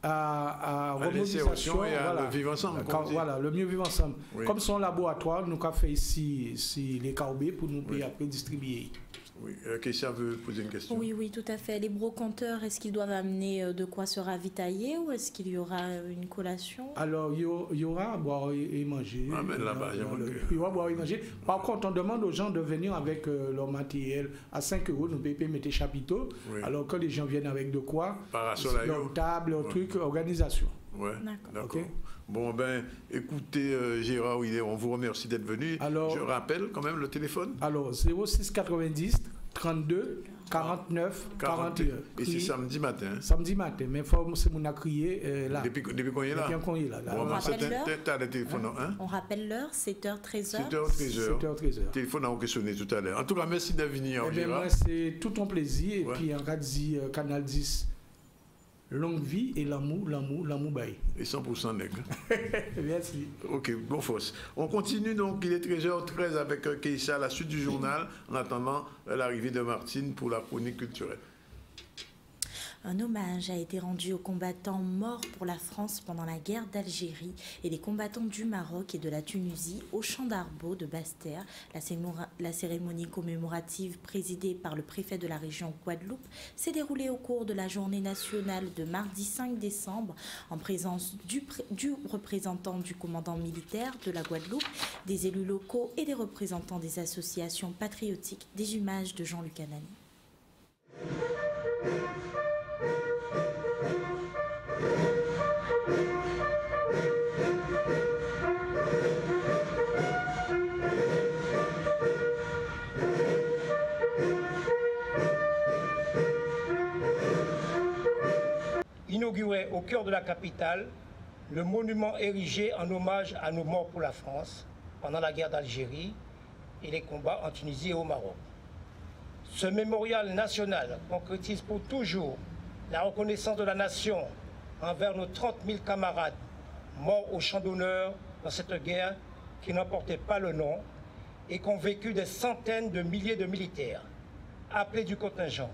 à remobilisation et à le vivre ensemble. Voilà, le mieux vivre ensemble. Oui. Comme son laboratoire, nous avons fait ici les KOB pour nous après distribuer. Oui, Keïssa veut poser une question. Oui, tout à fait. Les brocanteurs, est-ce qu'ils doivent amener de quoi se ravitailler ou est-ce qu'il y aura une collation? Alors, il y aura à boire et manger. Ah, mais là-bas, il y aura à boire et manger. Par contre, on demande aux gens de venir avec leur matériel à 5 €. Nous payons mettre chapiteaux. Oui. Alors que les gens viennent avec de quoi? Leur table, leur truc, organisation. Ouais, d'accord. Okay. Bon, ben, écoutez, Gérard, on vous remercie d'être venu. Alors, je rappelle quand même le téléphone. Alors, 0690 32 49 41. Et c'est samedi matin. Samedi matin, mais c'est mon a crié là. Depuis qu'on est là. Depuis qu'on est là. On rappelle l'heure, 7h, 13h. 7h, 13h. Téléphone a sonné tout à l'heure. En tout cas, merci de venir. Eh bien, moi, c'est tout ton plaisir. Et puis, en dit Canal 10. Longue vie et l'amour bail. Et 100% nègre. Merci. Ok, bon force. On continue donc, il est 13h13 avec Keïssa, la suite du journal, en attendant l'arrivée de Martine pour la chronique culturelle. Un hommage a été rendu aux combattants morts pour la France pendant la guerre d'Algérie et les combattants du Maroc et de la Tunisie au champ d'Arbaud de Basse-Terre. La cérémonie commémorative présidée par le préfet de la région Guadeloupe s'est déroulée au cours de la journée nationale de mardi 5 décembre en présence du représentant du commandant militaire de la Guadeloupe, des élus locaux et des représentants des associations patriotiques. Des images de Jean-Luc Anani. Inauguré au cœur de la capitale, le monument érigé en hommage à nos morts pour la France pendant la guerre d'Algérie et les combats en Tunisie et au Maroc. Ce mémorial national concrétise pour toujours la reconnaissance de la nation envers nos 30 000 camarades morts au champ d'honneur dans cette guerre qui n'en portait pas le nom et qu'ont vécu des centaines de milliers de militaires, appelés du contingent,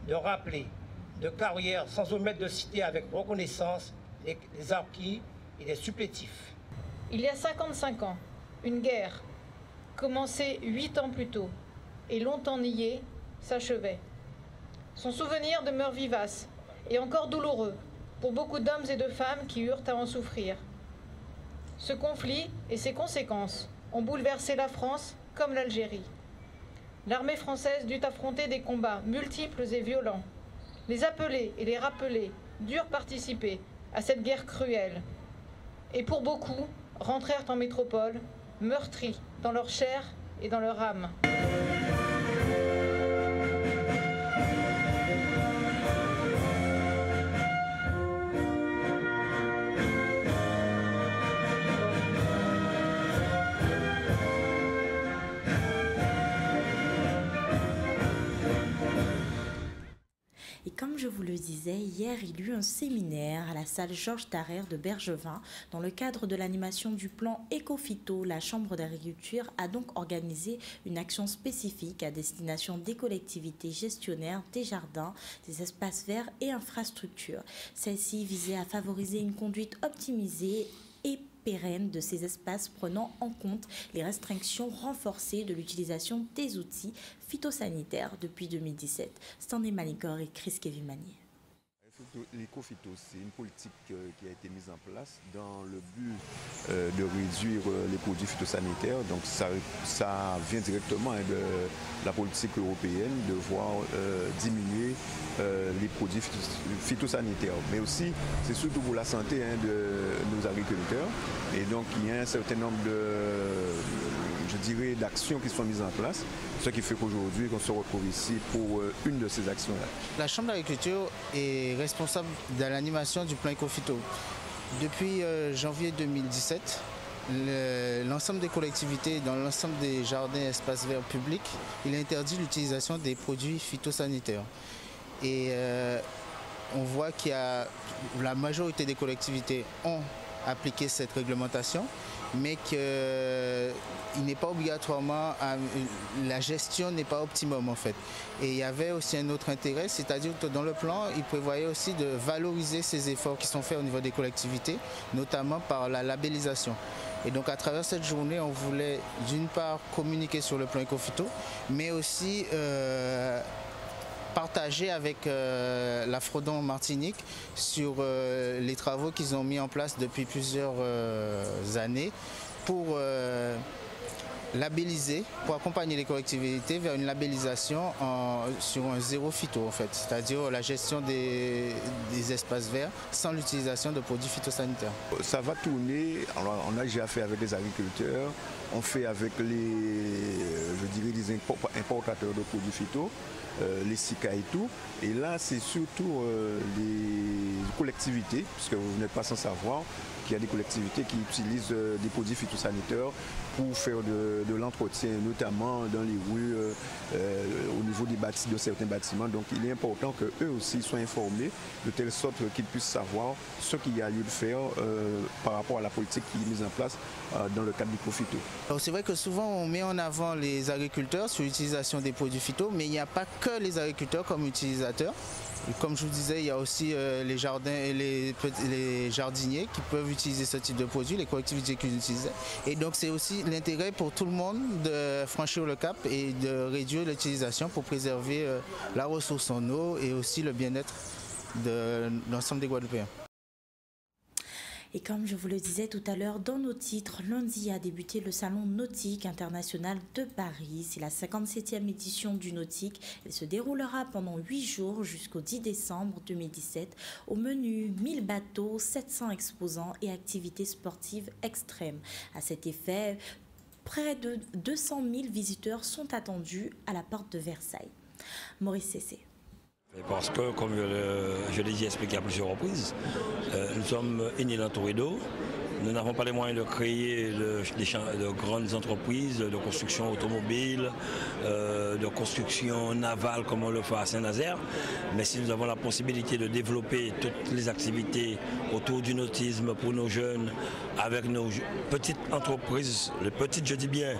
de rappelés, de carrière, sans omettre de citer avec reconnaissance les harkis et les supplétifs. Il y a 55 ans, une guerre, commencée 8 ans plus tôt et longtemps niée, s'achevait. Son souvenir demeure vivace et encore douloureux pour beaucoup d'hommes et de femmes qui eurent à en souffrir. Ce conflit et ses conséquences ont bouleversé la France comme l'Algérie. L'armée française dut affronter des combats multiples et violents, les appeler et les rappeler durent participer à cette guerre cruelle. Et pour beaucoup, rentrèrent en métropole, meurtris dans leur chair et dans leur âme. Et comme je vous le disais, hier, il y eut un séminaire à la salle Georges Tarrère de Bergevin. Dans le cadre de l'animation du plan Éco-Phyto, la Chambre d'agriculture a donc organisé une action spécifique à destination des collectivités gestionnaires des jardins, des espaces verts et infrastructures. Celle-ci visait à favoriser une conduite optimisée et pérenne de ces espaces, prenant en compte les restrictions renforcées de l'utilisation des outils phytosanitaires depuis 2017. Stanley Malikor et Chris Kevimani. L'éco-phyto, c'est une politique qui a été mise en place dans le but de réduire les produits phytosanitaires. Donc ça vient directement de la politique européenne de voir diminuer les produits phytosanitaires. Mais aussi, c'est surtout pour la santé de nos agriculteurs. Et donc il y a un certain nombre d'actions qui sont mises en place, ce qui fait qu'aujourd'hui on se retrouve ici pour une de ces actions-là. La Chambre d'agriculture est responsable de l'animation du plan Éco-Phyto. Depuis janvier 2017, l'ensemble des collectivités, dans l'ensemble des jardins et espaces verts publics, il interdit l'utilisation des produits phytosanitaires. Et on voit qu'il y a la majorité des collectivités ont appliqué cette réglementation, mais qu'il n'est pas obligatoirement, la gestion n'est pas optimum en fait. Et il y avait aussi un autre intérêt, c'est-à-dire que dans le plan, il prévoyait aussi de valoriser ces efforts qui sont faits au niveau des collectivités, notamment par la labellisation. Et donc à travers cette journée, on voulait d'une part communiquer sur le plan Éco-Phyto, mais aussi partager avec la Frodon Martinique sur les travaux qu'ils ont mis en place depuis plusieurs années pour labelliser, pour accompagner les collectivités vers une labellisation sur un zéro phyto en fait, c'est-à-dire la gestion des espaces verts sans l'utilisation de produits phytosanitaires. Ça va tourner, on a déjà fait avec les agriculteurs, on fait avec les importateurs de produits phyto, les SICA et tout. Et là, c'est surtout les collectivités, puisque vous n'êtes pas sans savoir qu'il y a des collectivités qui utilisent des produits phytosanitaires pour faire de l'entretien, notamment dans les rues, au niveau de certains bâtiments. Donc il est important qu'eux aussi soient informés, de telle sorte qu'ils puissent savoir ce qu'il y a lieu de faire par rapport à la politique qui est mise en place dans le cadre du Éco-Phyto. Alors c'est vrai que souvent on met en avant les agriculteurs sur l'utilisation des produits phyto, mais il n'y a pas que les agriculteurs comme utilisateurs. Comme je vous disais, il y a aussi les jardins et les jardiniers qui peuvent utiliser ce type de produits, les collectivités qui l'utilisent. Et donc c'est aussi l'intérêt pour tout le monde de franchir le cap et de réduire l'utilisation pour préserver la ressource en eau et aussi le bien-être de l'ensemble des Guadeloupéens. Et comme je vous le disais tout à l'heure, dans nos titres, lundi a débuté le Salon Nautique International de Paris. C'est la 57e édition du Nautique. Elle se déroulera pendant 8 jours jusqu'au 10 décembre 2017. Au menu, 1000 bateaux, 700 exposants et activités sportives extrêmes. À cet effet, près de 200 000 visiteurs sont attendus à la porte de Versailles. Maurice Cessé. Parce que, comme je l'ai dit expliqué à plusieurs reprises, nous sommes une île entourée d'eau. Nous n'avons pas les moyens de créer de grandes entreprises de construction automobile, de construction navale comme on le fait à Saint-Nazaire. Mais si nous avons la possibilité de développer toutes les activités autour du nautisme pour nos jeunes, avec nos petites entreprises, les petites je dis bien,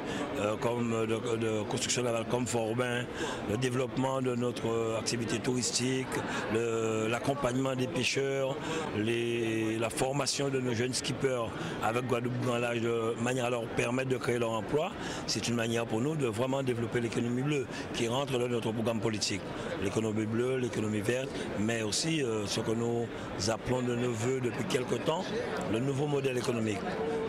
comme de construction navale comme Fort-Aubin, le développement de notre activité touristique, l'accompagnement des pêcheurs, la formation de nos jeunes skippers avec Guadeloupe Grand Large de manière à leur permettre de créer leur emploi, c'est une manière pour nous de vraiment développer l'économie bleue qui rentre dans notre programme politique. L'économie bleue, l'économie verte, mais aussi ce que nous appelons de nos voeux depuis quelque temps, le nouveau modèle économique.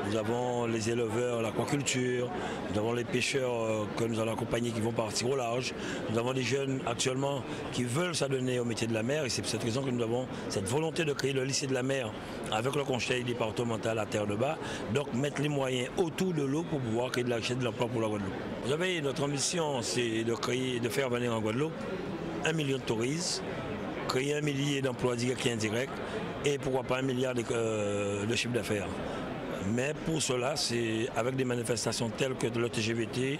nous avons les éleveurs, l'aquaculture, nous avons les pêcheurs que nous allons accompagner qui vont partir au large. Nous avons des jeunes actuellement qui veulent s'adonner au métier de la mer et c'est pour cette raison que nous avons cette volonté de créer le lycée de la mer avec le conseil départemental à Terre-de-Bas. Donc mettre les moyens autour de l'eau pour pouvoir créer de la richesse de l'emploi pour la Guadeloupe. Vous savez, notre ambition c'est de faire venir en Guadeloupe 1 million de touristes, créer 1 millier d'emplois directs et indirects et pourquoi pas 1 milliard de chiffre d'affaires. Mais pour cela, c'est avec des manifestations telles que le TGVT,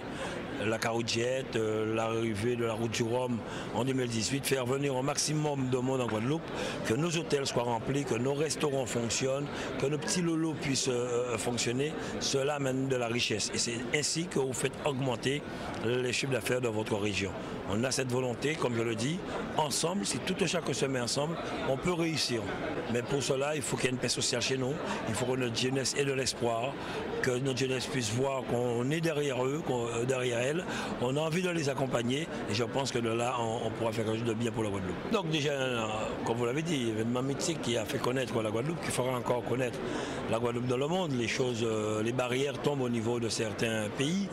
la Caroudiette, l'arrivée de la route du Rhum en 2018, faire venir un maximum de monde en Guadeloupe, que nos hôtels soient remplis, que nos restaurants fonctionnent, que nos petits lolos puissent fonctionner, cela amène de la richesse. Et c'est ainsi que vous faites augmenter les chiffres d'affaires de votre région. On a cette volonté, comme je le dis, ensemble, si tout un chacun se met ensemble, on peut réussir. Mais pour cela, il faut qu'il y ait une paix sociale chez nous, il faut que notre jeunesse ait de l'espoir, que notre jeunesse puisse voir qu'on est derrière eux, derrière elles, on a envie de les accompagner et je pense que de là, on pourra faire quelque chose de bien pour la Guadeloupe. Donc déjà, comme vous l'avez dit, événement mythique qui a fait connaître la Guadeloupe, qui fera encore connaître la Guadeloupe dans le monde. Les barrières tombent au niveau de certains pays.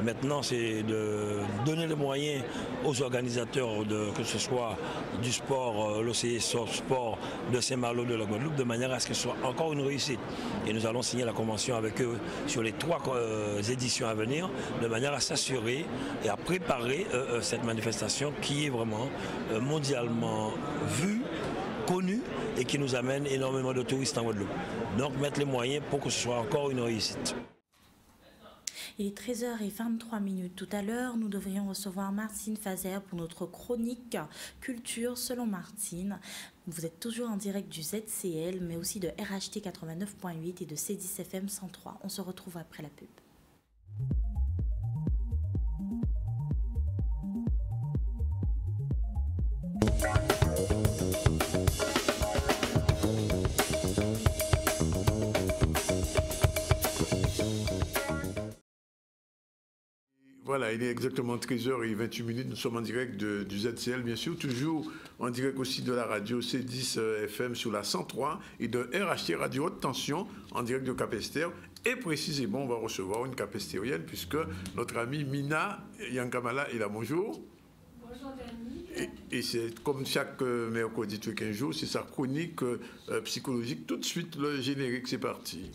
Maintenant, c'est de donner les moyens aux organisateurs, que ce soit du sport, l'OCS Sport de Saint-Malo de la Guadeloupe, de manière à ce que ce soit encore une réussite. Et nous allons signer la convention avec eux sur les 3 éditions à venir, de manière à s'assurer et à préparer cette manifestation qui est vraiment mondialement vue, connue et qui nous amène énormément de touristes en Guadeloupe. Donc mettre les moyens pour que ce soit encore une réussite. Il est 13h23. Tout à l'heure, nous devrions recevoir Martine Fazer pour notre chronique Culture selon Martine. Vous êtes toujours en direct du ZCL, mais aussi de RHT 89.8 et de C10 FM 103. On se retrouve après la pub. Voilà, il est exactement 13h28. Nous sommes en direct du ZCL, bien sûr, toujours en direct aussi de la radio C10 FM sur la 103 et de RHT Radio Haute Tension en direct de Cap-Esther. Et précisément, on va recevoir une Cap-Estérienne puisque notre amie Mina Yankamala est là. Bonjour. Bonjour, Dani. Et c'est comme chaque mercredi tous les 15 jours, c'est sa chronique psychologique. Tout de suite, le générique, c'est parti.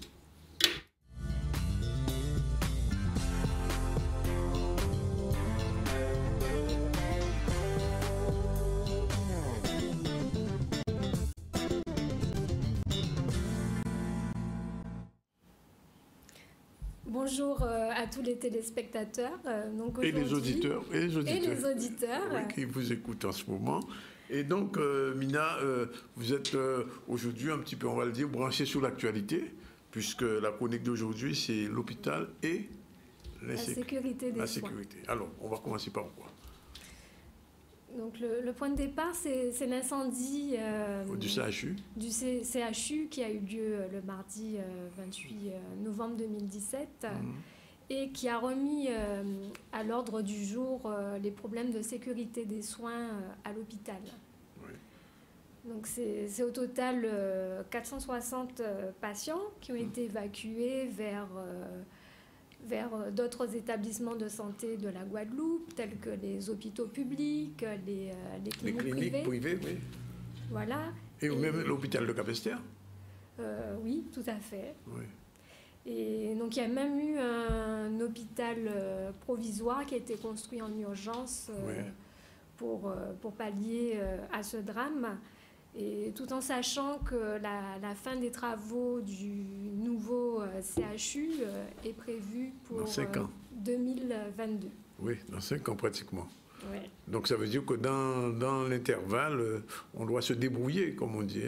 Bonjour à tous les téléspectateurs. Et les auditeurs. Et les auditeurs. Oui, qui vous écoutent en ce moment. Et donc, Mina, vous êtes aujourd'hui un petit peu, on va le dire, branchée sur l'actualité, puisque la chronique d'aujourd'hui, c'est l'hôpital et la sécurité des soins. Alors, on va commencer par quoi? Donc, le point de départ, c'est l'incendie du CHU. Du CHU qui a eu lieu le mardi 28 novembre 2017 et qui a remis à l'ordre du jour les problèmes de sécurité des soins à l'hôpital. Oui. Donc, c'est au total 460 patients qui ont été évacués vers d'autres établissements de santé de la Guadeloupe, tels que les hôpitaux publics, les cliniques privées. Oui. Voilà. Et même l'hôpital de Cap-Esther. Oui, tout à fait. Oui. Et donc, il y a même eu un hôpital provisoire qui a été construit en urgence pour pallier à ce drame. Et tout en sachant que la fin des travaux du nouveau CHU est prévue pour 2022. Oui, dans 5 ans pratiquement. Ouais. Donc ça veut dire que dans l'intervalle, on doit se débrouiller, comme on dit.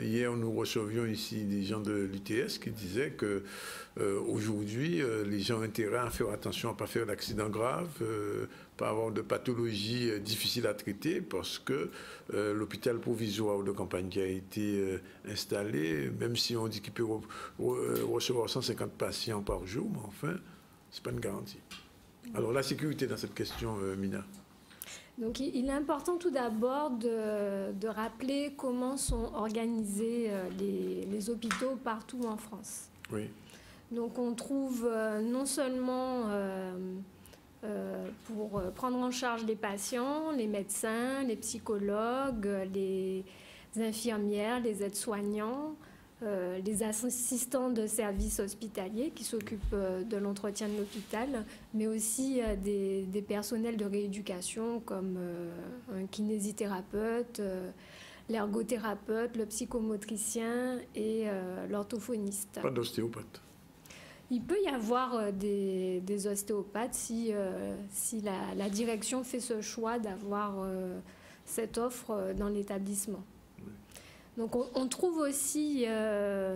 Hier, nous recevions ici des gens de l'UTS qui disaient que aujourd'hui, les gens ont intérêt à faire attention à ne pas faire d'accidents graves, pas avoir de pathologies difficiles à traiter, parce que l'hôpital provisoire de campagne qui a été installé, même si on dit qu'il peut recevoir 150 patients par jour, mais enfin, ce n'est pas une garantie. Alors la sécurité dans cette question, Mina. Donc il est important tout d'abord de rappeler comment sont organisés les hôpitaux partout en France. Oui. Donc on trouve non seulement pour prendre en charge les patients, les médecins, les psychologues, les infirmières, les aides-soignants, les assistants de services hospitaliers qui s'occupent de l'entretien de l'hôpital, mais aussi des personnels de rééducation comme un kinésithérapeute, l'ergothérapeute, le psychomotricien et l'orthophoniste. Pas d'ostéopathe? Il peut y avoir des ostéopathes si la direction fait ce choix d'avoir cette offre dans l'établissement. Oui. Donc on trouve aussi,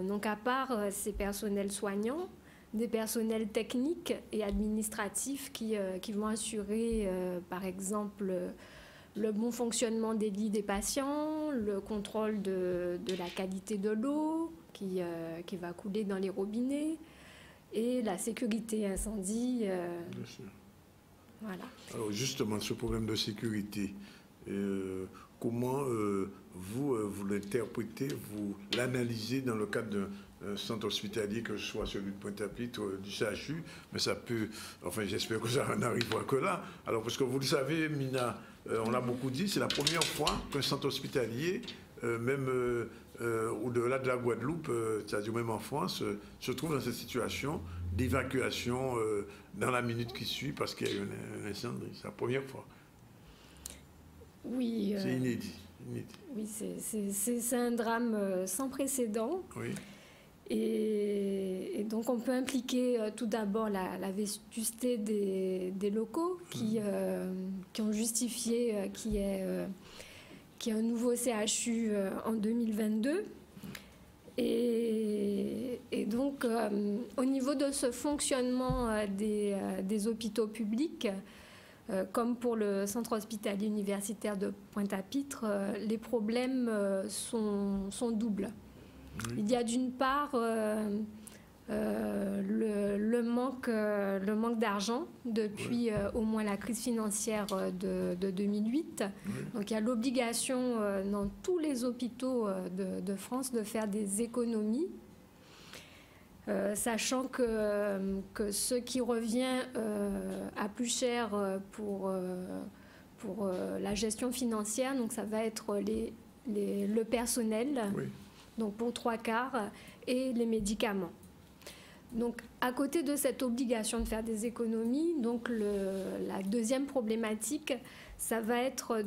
donc à part ces personnels soignants, des personnels techniques et administratifs qui vont assurer, par exemple, le bon fonctionnement des lits des patients, le contrôle de la qualité de l'eau qui va couler dans les robinets, et la sécurité incendie. Bien sûr. Voilà. Alors justement, ce problème de sécurité, comment vous l'interprétez, vous l'analysez dans le cadre d'un centre hospitalier, que ce soit celui de Pointe-à-Pitre, du CHU, mais ça peut, enfin j'espère que ça n'arrivera que là. Alors parce que vous le savez, Mina, on l'a beaucoup dit, c'est la première fois qu'un centre hospitalier, même au-delà de la Guadeloupe, c'est-à-dire même en France, se trouve dans cette situation d'évacuation dans la minute qui suit parce qu'il y a eu un incendie. C'est la première fois. Oui. C'est inédit. Oui, c'est un drame sans précédent. Oui. Et donc on peut impliquer tout d'abord la vétusté des locaux qui ont justifié qu'il y ait un nouveau CHU en 2022. Et donc, au niveau de ce fonctionnement des hôpitaux publics, comme pour le centre hospitalier universitaire de Pointe-à-Pitre, les problèmes sont doubles. Oui. Il y a d'une part le manque d'argent depuis au moins la crise financière de 2008. Oui. Donc il y a l'obligation dans tous les hôpitaux de France de faire des économies, sachant que ce qui revient à plus cher pour la gestion financière, donc ça va être le personnel, oui. Donc pour 3/4, et les médicaments. Donc, à côté de cette obligation de faire des économies, donc la deuxième problématique, ça va être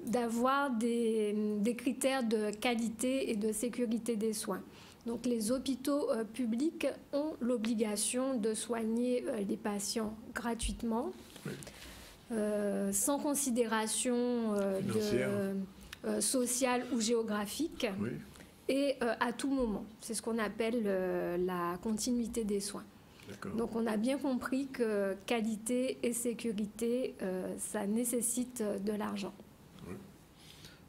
d'avoir des critères de qualité et de sécurité des soins. Donc, les hôpitaux publics ont l'obligation de soigner les patients gratuitement, oui. Sans considération sociale ou géographique. Oui. Et à tout moment. C'est ce qu'on appelle la continuité des soins. Donc on a bien compris que qualité et sécurité, ça nécessite de l'argent. Oui.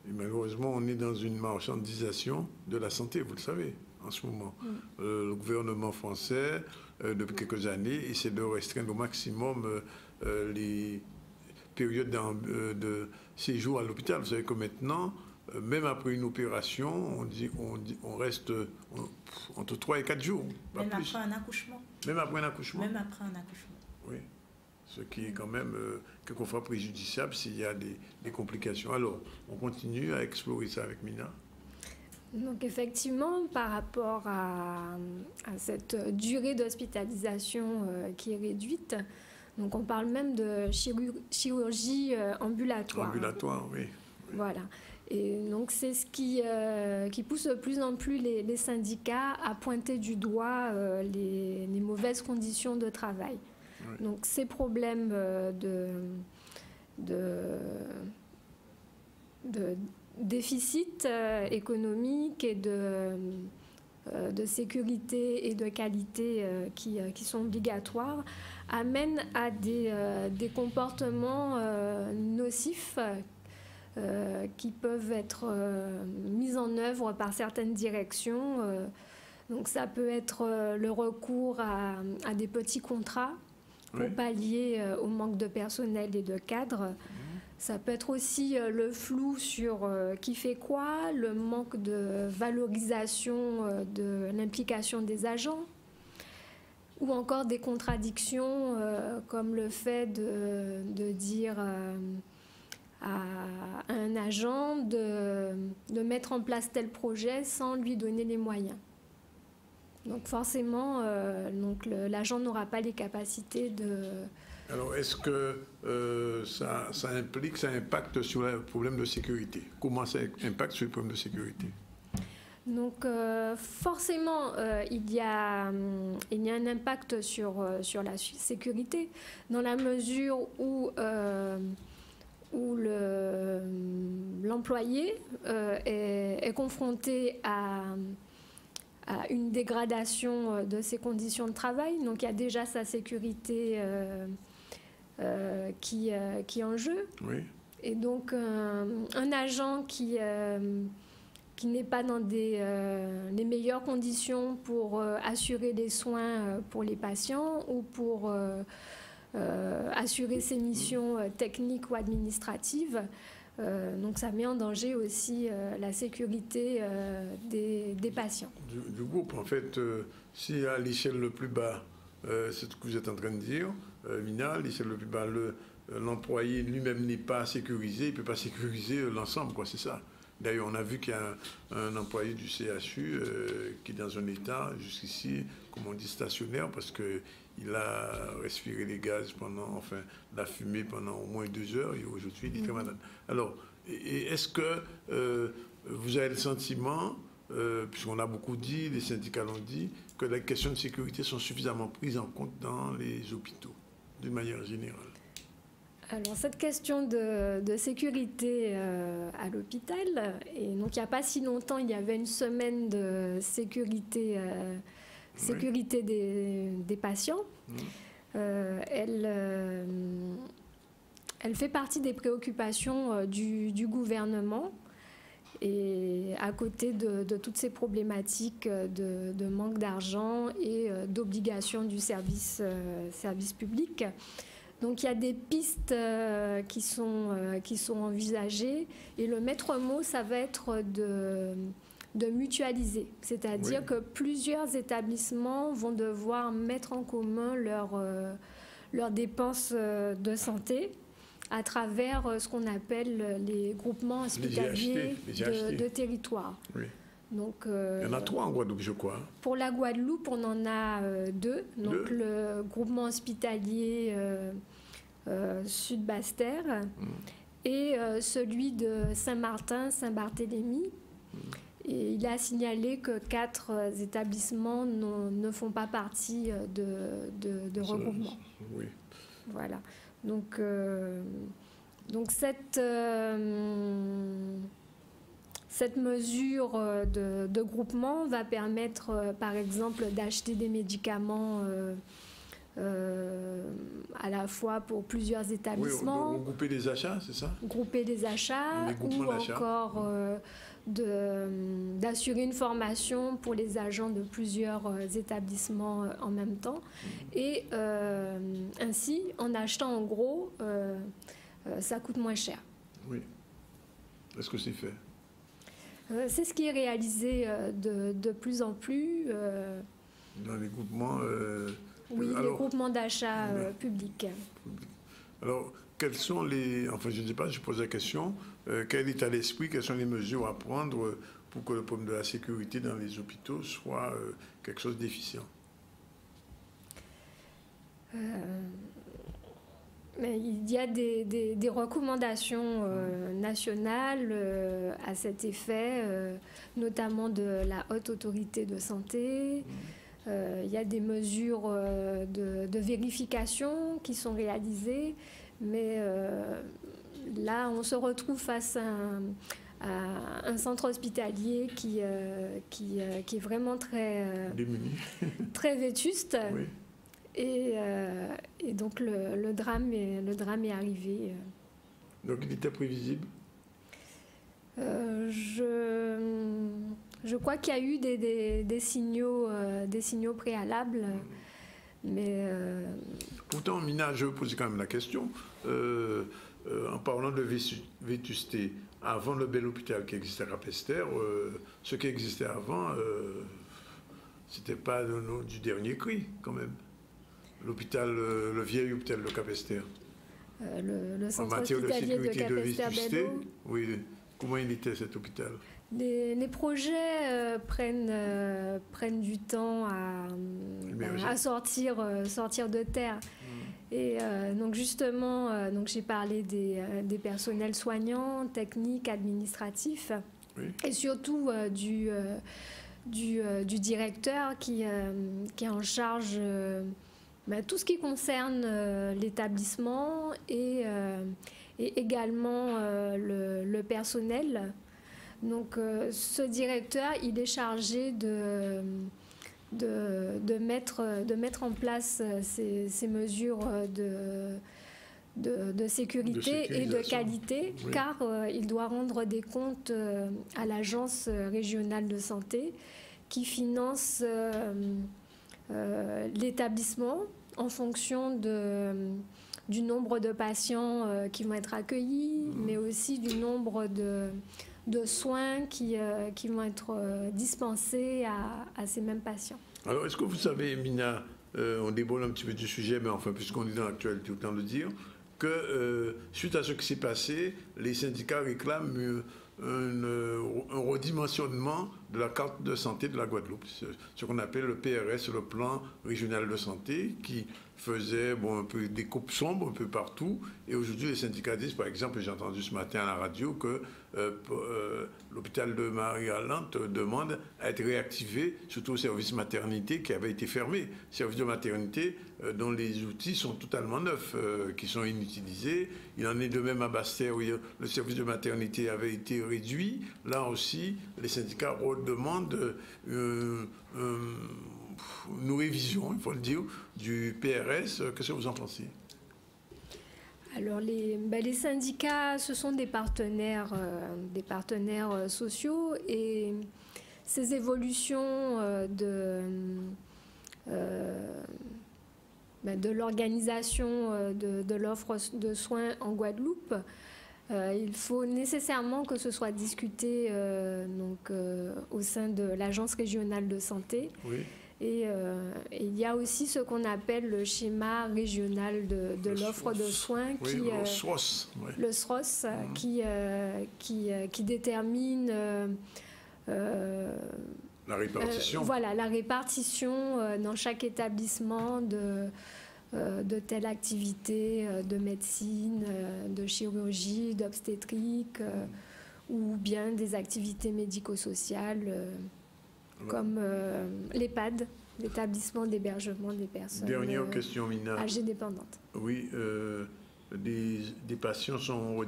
Et malheureusement, on est dans une marchandisation de la santé, vous le savez, en ce moment. Le gouvernement français, depuis quelques années, essaie de restreindre au maximum les périodes de séjour à l'hôpital. Vous savez que maintenant, même après une opération, on reste entre 3 et 4 jours. Même après un accouchement. Même après un accouchement. Même après un accouchement. Oui. Ce qui est quand même quelquefois préjudiciable s'il y a des complications. Alors, on continue à explorer ça avec Mina. Donc effectivement, par rapport à cette durée d'hospitalisation qui est réduite, donc on parle même de chirurgie ambulatoire. Ambulatoire, oui. Voilà. Et donc c'est ce qui pousse de plus en plus les syndicats à pointer du doigt les mauvaises conditions de travail. Oui. Donc ces problèmes de déficit économique et de sécurité et de qualité qui sont obligatoires amènent à des comportements nocifs qui peuvent être mis en œuvre par certaines directions. Donc ça peut être le recours à des petits contrats pour pallier au manque de personnel et de cadres. Ça peut être aussi le flou sur qui fait quoi, le manque de valorisation de l'implication des agents, ou encore des contradictions comme le fait de dire à un agent de mettre en place tel projet sans lui donner les moyens. Donc forcément, l'agent n'aura pas les capacités de... Alors, est-ce que ça impacte sur le problème de sécurité? Comment ça impacte sur le problème de sécurité? Donc, forcément, il y a un impact sur la sécurité, dans la mesure où l'employé est confronté à une dégradation de ses conditions de travail. Donc, il y a déjà sa sécurité qui est en jeu. Oui. Et donc, un agent qui n'est pas dans les meilleures conditions pour assurer les soins pour les patients ou pour assurer ses missions techniques ou administratives. Donc ça met en danger aussi la sécurité des patients. Du groupe, en fait, si à l'échelle le plus bas, c'est ce que vous êtes en train de dire, Mina, à l'échelle le plus bas, l'employé lui-même n'est pas sécurisé, il ne peut pas sécuriser l'ensemble, quoi, c'est ça. D'ailleurs, on a vu qu'il y a un employé du CHU qui est dans un état, jusqu'ici, comme on dit, stationnaire, parce qu'il a respiré les gaz la fumée pendant au moins 2 heures, et aujourd'hui, il est très malade. Alors, est-ce que vous avez le sentiment, puisqu'on a beaucoup dit, les syndicats l'ont dit, que les questions de sécurité sont suffisamment prises en compte dans les hôpitaux, d'une manière générale? Alors, cette question de sécurité à l'hôpital, et donc il n'y a pas si longtemps, il y avait une semaine de sécurité, des patients. Elle fait partie des préoccupations du gouvernement, et à côté de toutes ces problématiques de manque d'argent et d'obligation du service public. Donc il y a des pistes qui sont envisagées, et le maître mot, ça va être de mutualiser. C'est-à-dire que plusieurs établissements vont devoir mettre en commun leurs dépenses de santé à travers ce qu'on appelle les groupements hospitaliers de territoire. Oui. Donc, il y en a 3 en Guadeloupe, je crois. Pour la Guadeloupe, on en a 2. Donc, le groupement hospitalier Sud Basse-Terre et celui de Saint-Martin, Saint-Barthélemy. Et il a signalé que 4 établissements ne font pas partie de regroupement. Oui. Voilà. Donc cette mesure de groupement va permettre, par exemple, d'acheter des médicaments à la fois pour plusieurs établissements. Oui, grouper des achats, c'est ça? Grouper des achats, ou encore d'assurer une formation pour les agents de plusieurs établissements en même temps. Et ainsi, en achetant en gros, ça coûte moins cher. Oui. Est-ce que c'est fait? C'est ce qui est réalisé de plus en plus. Dans les groupements... oui, les groupements d'achat publics. Alors, quels sont les... Enfin, je ne sais pas, je pose la question. Quel état d'esprit, quelles sont les mesures à prendre pour que le problème de la sécurité dans les hôpitaux soit quelque chose d'efficient? Mais il y a des recommandations nationales à cet effet, notamment de la Haute Autorité de Santé. Il y a des mesures de vérification qui sont réalisées, mais là, on se retrouve face à un centre hospitalier qui est vraiment très vétuste. Oui. Et donc le drame est arrivé. Donc il était prévisible? Je crois qu'il y a eu des signaux préalables, Mais pourtant, Mina, je pose quand même la question. En parlant de vétusté, avant le bel hôpital qui existait à Capesterre, ce qui existait avant, c'était pas du dernier cri, quand même. L'hôpital, le vieil hôpital de Capesterre. Le centre en matière de sécurité de de vétusté, oui. Comment il était cet hôpital? Les projets prennent du temps à sortir de terre. Et donc justement, j'ai parlé des personnels soignants, techniques, administratifs, et surtout du directeur qui est en charge tout ce qui concerne l'établissement et également le personnel. Donc ce directeur, il est chargé de mettre en place ces mesures de sécurité et de qualité, car il doit rendre des comptes à l'Agence régionale de santé qui finance l'établissement en fonction du nombre de patients qui vont être accueillis, mais aussi du nombre de soins qui vont être dispensés à ces mêmes patients. Alors, est-ce que vous savez, Mina, on déborde un petit peu du sujet, mais enfin, puisqu'on est dans l'actualité, autant le dire, que suite à ce qui s'est passé, les syndicats réclament un redimensionnement de la carte de santé de la Guadeloupe, ce qu'on appelle le PRS, le plan régional de santé, qui faisait un peu des coupes sombres un peu partout. Et aujourd'hui, les syndicats disent, par exemple, j'ai entendu ce matin à la radio que l'hôpital de Marie-Galante demande à être réactivé, surtout au service maternité qui avait été fermé. Service de maternité dont les outils sont totalement neufs, qui sont inutilisés. Il en est de même à Basse-Terre où le service de maternité avait été réduit. Là aussi, les syndicats redemandent une révision, il faut le dire, du PRS. Qu'est-ce que vous en pensez? Alors les syndicats, ce sont des partenaires sociaux, et ces évolutions de l'organisation de l'offre de soins en Guadeloupe, il faut nécessairement que ce soit discuté au sein de l'Agence régionale de santé. Oui. Et il y a aussi ce qu'on appelle le schéma régional de l'offre de soins, le SROS, le SROS, qui détermine la répartition. La répartition dans chaque établissement de telle activité de médecine, de chirurgie, d'obstétrique, ou bien des activités médico-sociales. Comme l'EHPAD, l'établissement d'hébergement des personnes âgées dépendantes. Oui, des patients sont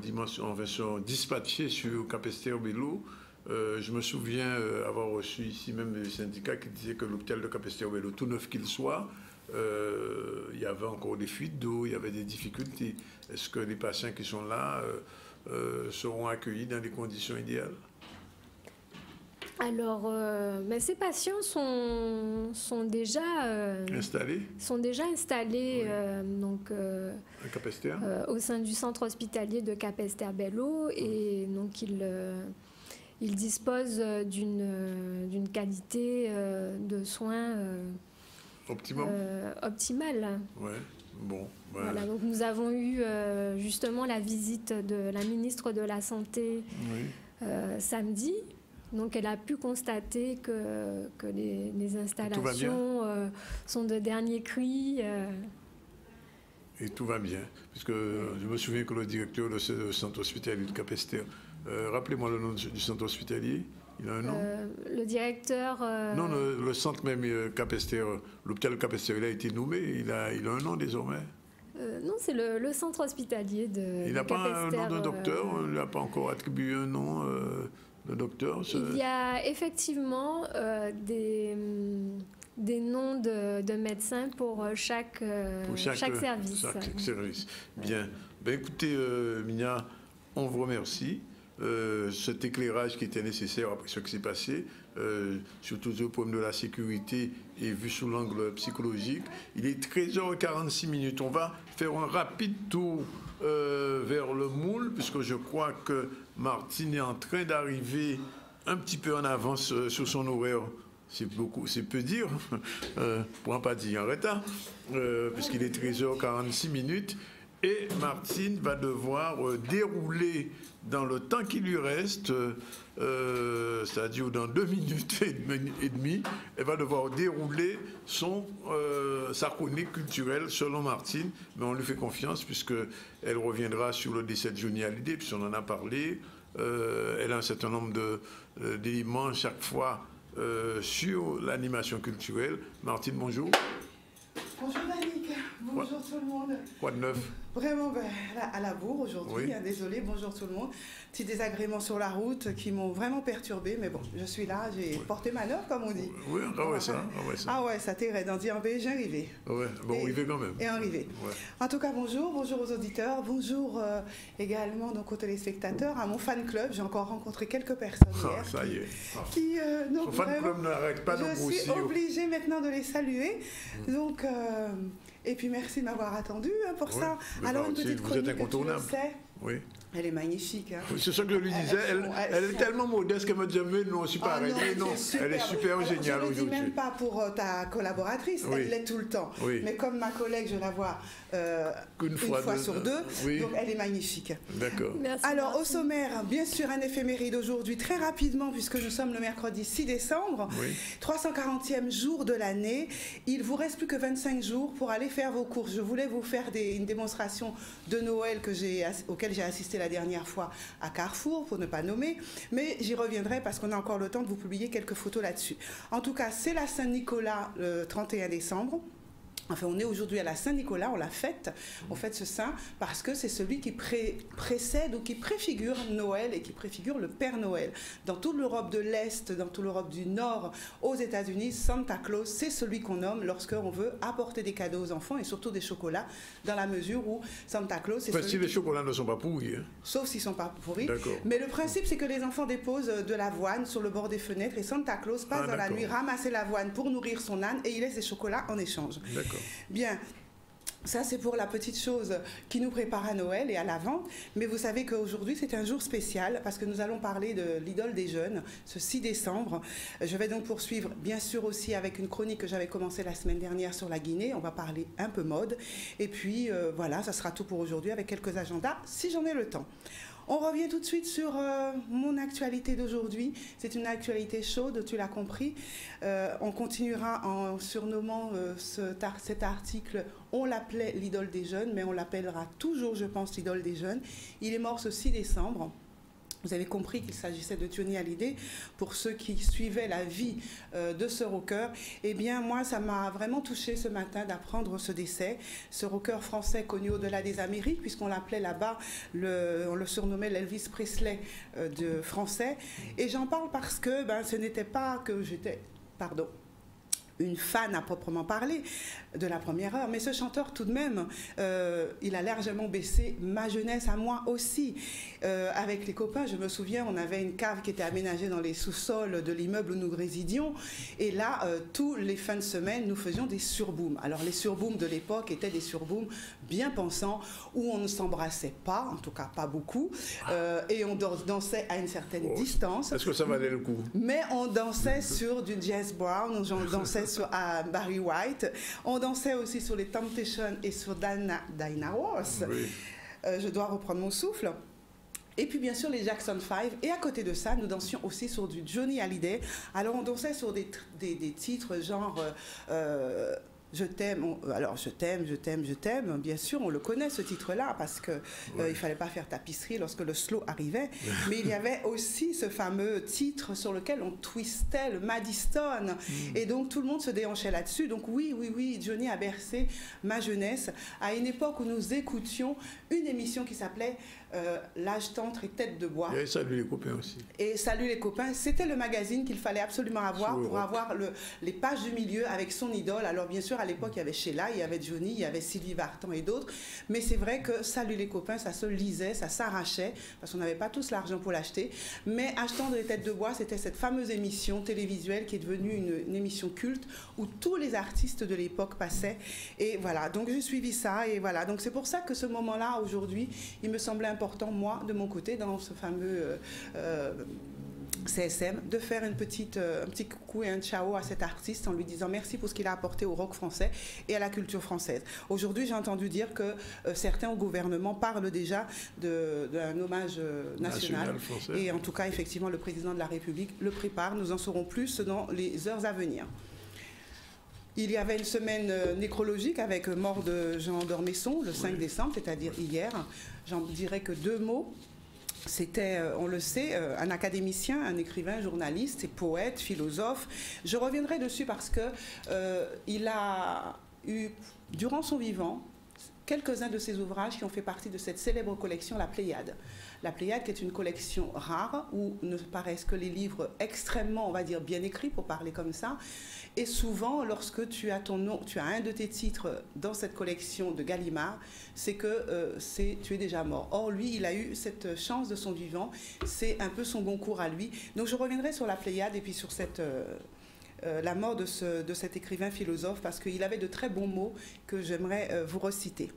dispatchés sur Capesterre-Belle-Eau. Je me souviens avoir reçu ici même des syndicats qui disaient que l'hôpital de Capesterre-Belle-Eau, tout neuf qu'il soit, il y avait encore des fuites d'eau, il y avait des difficultés. Est-ce que les patients qui sont là seront accueillis dans des conditions idéales? Alors, ces patients sont déjà installés. À Capesterre, au sein du centre hospitalier de Capesterre-Belle-Eau, et donc ils disposent d'une qualité de soins optimale. Ouais. Bon. Voilà, donc nous avons eu justement la visite de la ministre de la Santé samedi. Donc elle a pu constater que les installations sont de dernier cri. Et tout va bien, puisque je me souviens que le directeur du centre hospitalier de Capesterre, rappelez-moi le nom du centre hospitalier, il a un nom? Le directeur... Non, le centre même Capesterre, l'hôpital de Capesterre, il a été nommé, il a un nom désormais. Non, c'est le centre hospitalier de Capesterre. Il n'a pas un nom de docteur, il n'a pas encore attribué un nom... Le docteur, il y a effectivement des noms de médecins pour chaque service. Chaque service. Bien. Écoutez, Mina, on vous remercie. Cet éclairage qui était nécessaire après ce qui s'est passé. surtout le problème de la sécurité et vu sous l'angle psychologique. Il est 13h46. On va faire un rapide tour vers le moule, puisque je crois que Martine est en train d'arriver un petit peu en avance sur son horaire. C'est peu dire, pour ne pas dire en retard, puisqu'il est 13h46. Et Martine va devoir dérouler dans le temps qui lui reste, c'est-à-dire dans 2 minutes et demie, elle va devoir dérouler sa chronique culturelle selon Martine, mais on lui fait confiance puisqu'elle reviendra sur le décès de Johnny Hallyday, puisqu'on en a parlé. Elle a un certain nombre d'éléments chaque fois sur l'animation culturelle. Martine, bonjour. Bonjour Danick, bonjour tout le monde. Quoi de neuf? Vraiment à la bourre aujourd'hui, oui. Désolé, bonjour tout le monde. Petits désagréments sur la route qui m'ont vraiment perturbé, mais bon, je suis là, j'ai porté malheur comme on dit. Oui, ça. Ah ouais, ça t'aimerait d'en dire un peu, j'ai arrivé. Ouais, bon, arrivé quand même. Et arrivé. Ouais. En tout cas, bonjour aux auditeurs, bonjour également donc aux téléspectateurs, à mon fan club. J'ai encore rencontré quelques personnes hier. Ça y est. Donc, son fan club n'arrête pas de grossir. Je suis obligée maintenant de les saluer. Donc, et puis merci de m'avoir attendu pour ça. Alors une petite chronique, vous êtes incontournable. Tu le sais. Oui. Elle est magnifique. Hein. C'est ça que je lui disais. Elle est tellement modeste qu'elle me disait, mais non, je suis pas arrêtée. Non, elle est super géniale aujourd'hui. Je ne le dis même pas pour ta collaboratrice, elle l'est tout le temps. Oui. Mais comme ma collègue, je la vois une fois sur deux, donc elle est magnifique. D'accord. Alors au sommaire, bien sûr, un éphéméride aujourd'hui, très rapidement, puisque nous sommes le mercredi 6 décembre, 340e jour de l'année. Il vous reste plus que 25 jours pour aller faire vos courses. Je voulais vous faire une démonstration de Noël auquel j'ai assisté la dernière fois à Carrefour, pour ne pas nommer, mais j'y reviendrai parce qu'on a encore le temps de vous publier quelques photos là-dessus. En tout cas, c'est la Saint-Nicolas le 31 décembre. Enfin, on est aujourd'hui à la Saint-Nicolas, on la fête, on fête ce saint parce que c'est celui qui précède ou qui préfigure Noël et qui préfigure le Père Noël. Dans toute l'Europe de l'Est, dans toute l'Europe du Nord, aux États-Unis, Santa Claus, c'est celui qu'on nomme lorsqu'on veut apporter des cadeaux aux enfants et surtout des chocolats, dans la mesure où Santa Claus, c'est si les chocolats ne sont pas pourris. Hein. Sauf s'ils ne sont pas pourris. Mais le principe, c'est que les enfants déposent de l'avoine sur le bord des fenêtres et Santa Claus passe dans la nuit ramasser l'avoine pour nourrir son âne et il laisse des chocolats en échange. D'accord. Bien, ça c'est pour la petite chose qui nous prépare à Noël et à l'Avent, mais vous savez qu'aujourd'hui c'est un jour spécial parce que nous allons parler de l'idole des jeunes, ce 6 décembre. Je vais donc poursuivre bien sûr aussi avec une chronique que j'avais commencée la semaine dernière sur la Guinée, on va parler un peu mode, et puis voilà, ça sera tout pour aujourd'hui avec quelques agendas si j'en ai le temps. On revient tout de suite sur mon actualité d'aujourd'hui. C'est une actualité chaude, tu l'as compris. On continuera en surnommant cet article, on l'appelait l'idole des jeunes, mais on l'appellera toujours, je pense, l'idole des jeunes. Il est mort ce 6 décembre. Vous avez compris qu'il s'agissait de Johnny Hallyday. Pour ceux qui suivaient la vie de ce rocker, eh bien, moi, ça m'a vraiment touché ce matin d'apprendre ce décès. Ce rocker français connu au-delà des Amériques, puisqu'on l'appelait là-bas, on le surnommait l'Elvis Presley de français. Et j'en parle parce que ce n'était pas que j'étais... une fan à proprement parler de la première heure, mais ce chanteur tout de même, il a largement baissé ma jeunesse à moi aussi. Avec les copains, je me souviens, on avait une cave qui était aménagée dans les sous-sols de l'immeuble où nous résidions, et là, tous les fins de semaine, nous faisions des surbooms. Alors les surbooms de l'époque étaient des surbooms bien pensants, où on ne s'embrassait pas, en tout cas pas beaucoup, et on dansait à une certaine distance. Est-ce que ça valait le coup? Mais on dansait sur du Jazz Brown, on dansait à Barry White. On dansait aussi sur les Temptations et sur Dinah Ross. Oui. Je dois reprendre mon souffle. Et puis bien sûr les Jackson 5. Et à côté de ça, nous dansions aussi sur du Johnny Hallyday. Alors on dansait sur des titres genre... je t'aime, alors je t'aime, bien sûr, on le connaît ce titre-là parce que il fallait pas faire tapisserie lorsque le slow arrivait, mais il y avait aussi ce fameux titre sur lequel on twistait le Madison, et donc tout le monde se déhanchait là-dessus. Donc oui, Johnny a bercé ma jeunesse à une époque où nous écoutions une émission qui s'appelait L'âge tendre et tête de bois. Et Salut les copains aussi. Et Salut les copains, c'était le magazine qu'il fallait absolument avoir pour avoir les pages du milieu avec son idole. Alors bien sûr, à l'époque, il y avait Sheila, il y avait Johnny, il y avait Sylvie Vartan et d'autres. Mais c'est vrai que Salut les copains, ça se lisait, ça s'arrachait, parce qu'on n'avait pas tous l'argent pour l'acheter. Mais Achetant des têtes de bois, c'était cette fameuse émission télévisuelle qui est devenue une émission culte où tous les artistes de l'époque passaient. Et voilà, donc j'ai suivi ça. Et voilà, donc c'est pour ça que ce moment-là, aujourd'hui, il me semblait important, moi, de mon côté, dans ce fameux CSM, de faire un petit coucou et un ciao à cet artiste en lui disant merci pour ce qu'il a apporté au rock français et à la culture française. Aujourd'hui, j'ai entendu dire que certains au gouvernement parlent déjà d'un hommage national et en tout cas, effectivement, le président de la République le prépare. Nous en saurons plus dans les heures à venir. Il y avait une semaine nécrologique avec mort de Jean d'Ormesson le 5 décembre, c'est-à-dire hier. J'en dirais que 2 mots. C'était, on le sait, un académicien, un écrivain, journaliste, et poète, philosophe. Je reviendrai dessus parce que il a eu, durant son vivant, quelques-uns de ses ouvrages qui ont fait partie de cette célèbre collection, la Pléiade. La Pléiade qui est une collection rare où ne paraissent que les livres extrêmement, on va dire, bien écrits, pour parler comme ça. Et souvent, lorsque tu as ton nom, tu as un de tes titres dans cette collection de Gallimard, c'est que tu es déjà mort. Or, lui, il a eu cette chance de son vivant. C'est un peu son concours à lui. Donc, je reviendrai sur la Pléiade et puis sur la mort de cet écrivain philosophe parce qu'il avait de très bons mots que j'aimerais vous reciter.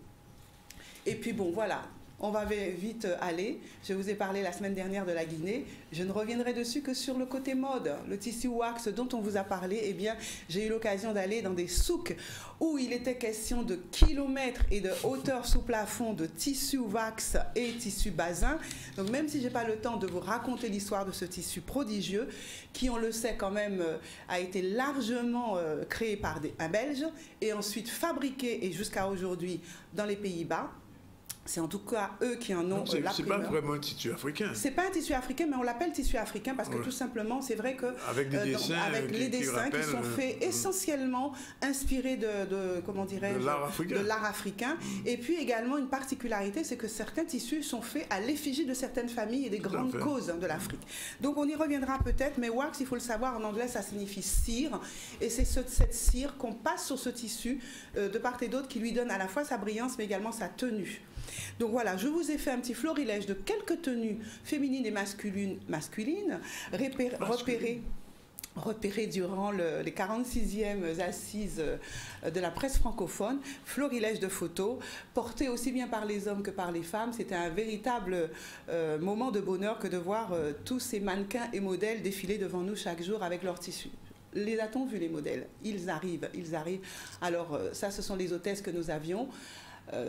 Et puis, bon, voilà. On va vite aller. Je vous ai parlé la semaine dernière de la Guinée. Je ne reviendrai dessus que sur le côté mode. Le tissu wax dont on vous a parlé, eh bien, j'ai eu l'occasion d'aller dans des souks où il était question de kilomètres et de hauteur sous plafond de tissu wax et tissu basin. Donc, même si je n'ai pas le temps de vous raconter l'histoire de ce tissu prodigieux, qui, on le sait quand même, a été largement créé par un Belge et ensuite fabriqué, et jusqu'à aujourd'hui, dans les Pays-Bas. C'est en tout cas eux qui en ont la primeur. C'est pas vraiment un tissu africain. C'est pas un tissu africain, mais on l'appelle tissu africain parce que tout simplement, c'est vrai que avec des dessins, les dessins qui sont faits essentiellement inspirés de l'art africain. Et puis également une particularité, c'est que certains tissus sont faits à l'effigie de certaines familles et des grandes causes de l'Afrique. Donc on y reviendra peut-être, mais wax, il faut le savoir, en anglais, ça signifie cire, et c'est cette cire qu'on passe sur ce tissu de part et d'autre qui lui donne à la fois sa brillance, mais également sa tenue. Donc voilà, je vous ai fait un petit florilège de quelques tenues féminines et masculines repérées durant les 46e assises de la presse francophone, florilège de photos, portées aussi bien par les hommes que par les femmes. C'était un véritable moment de bonheur que de voir tous ces mannequins et modèles défiler devant nous chaque jour avec leurs tissus. Les a-t-on vus, les modèles? Ils arrivent. Alors ça, ce sont les hôtesses que nous avions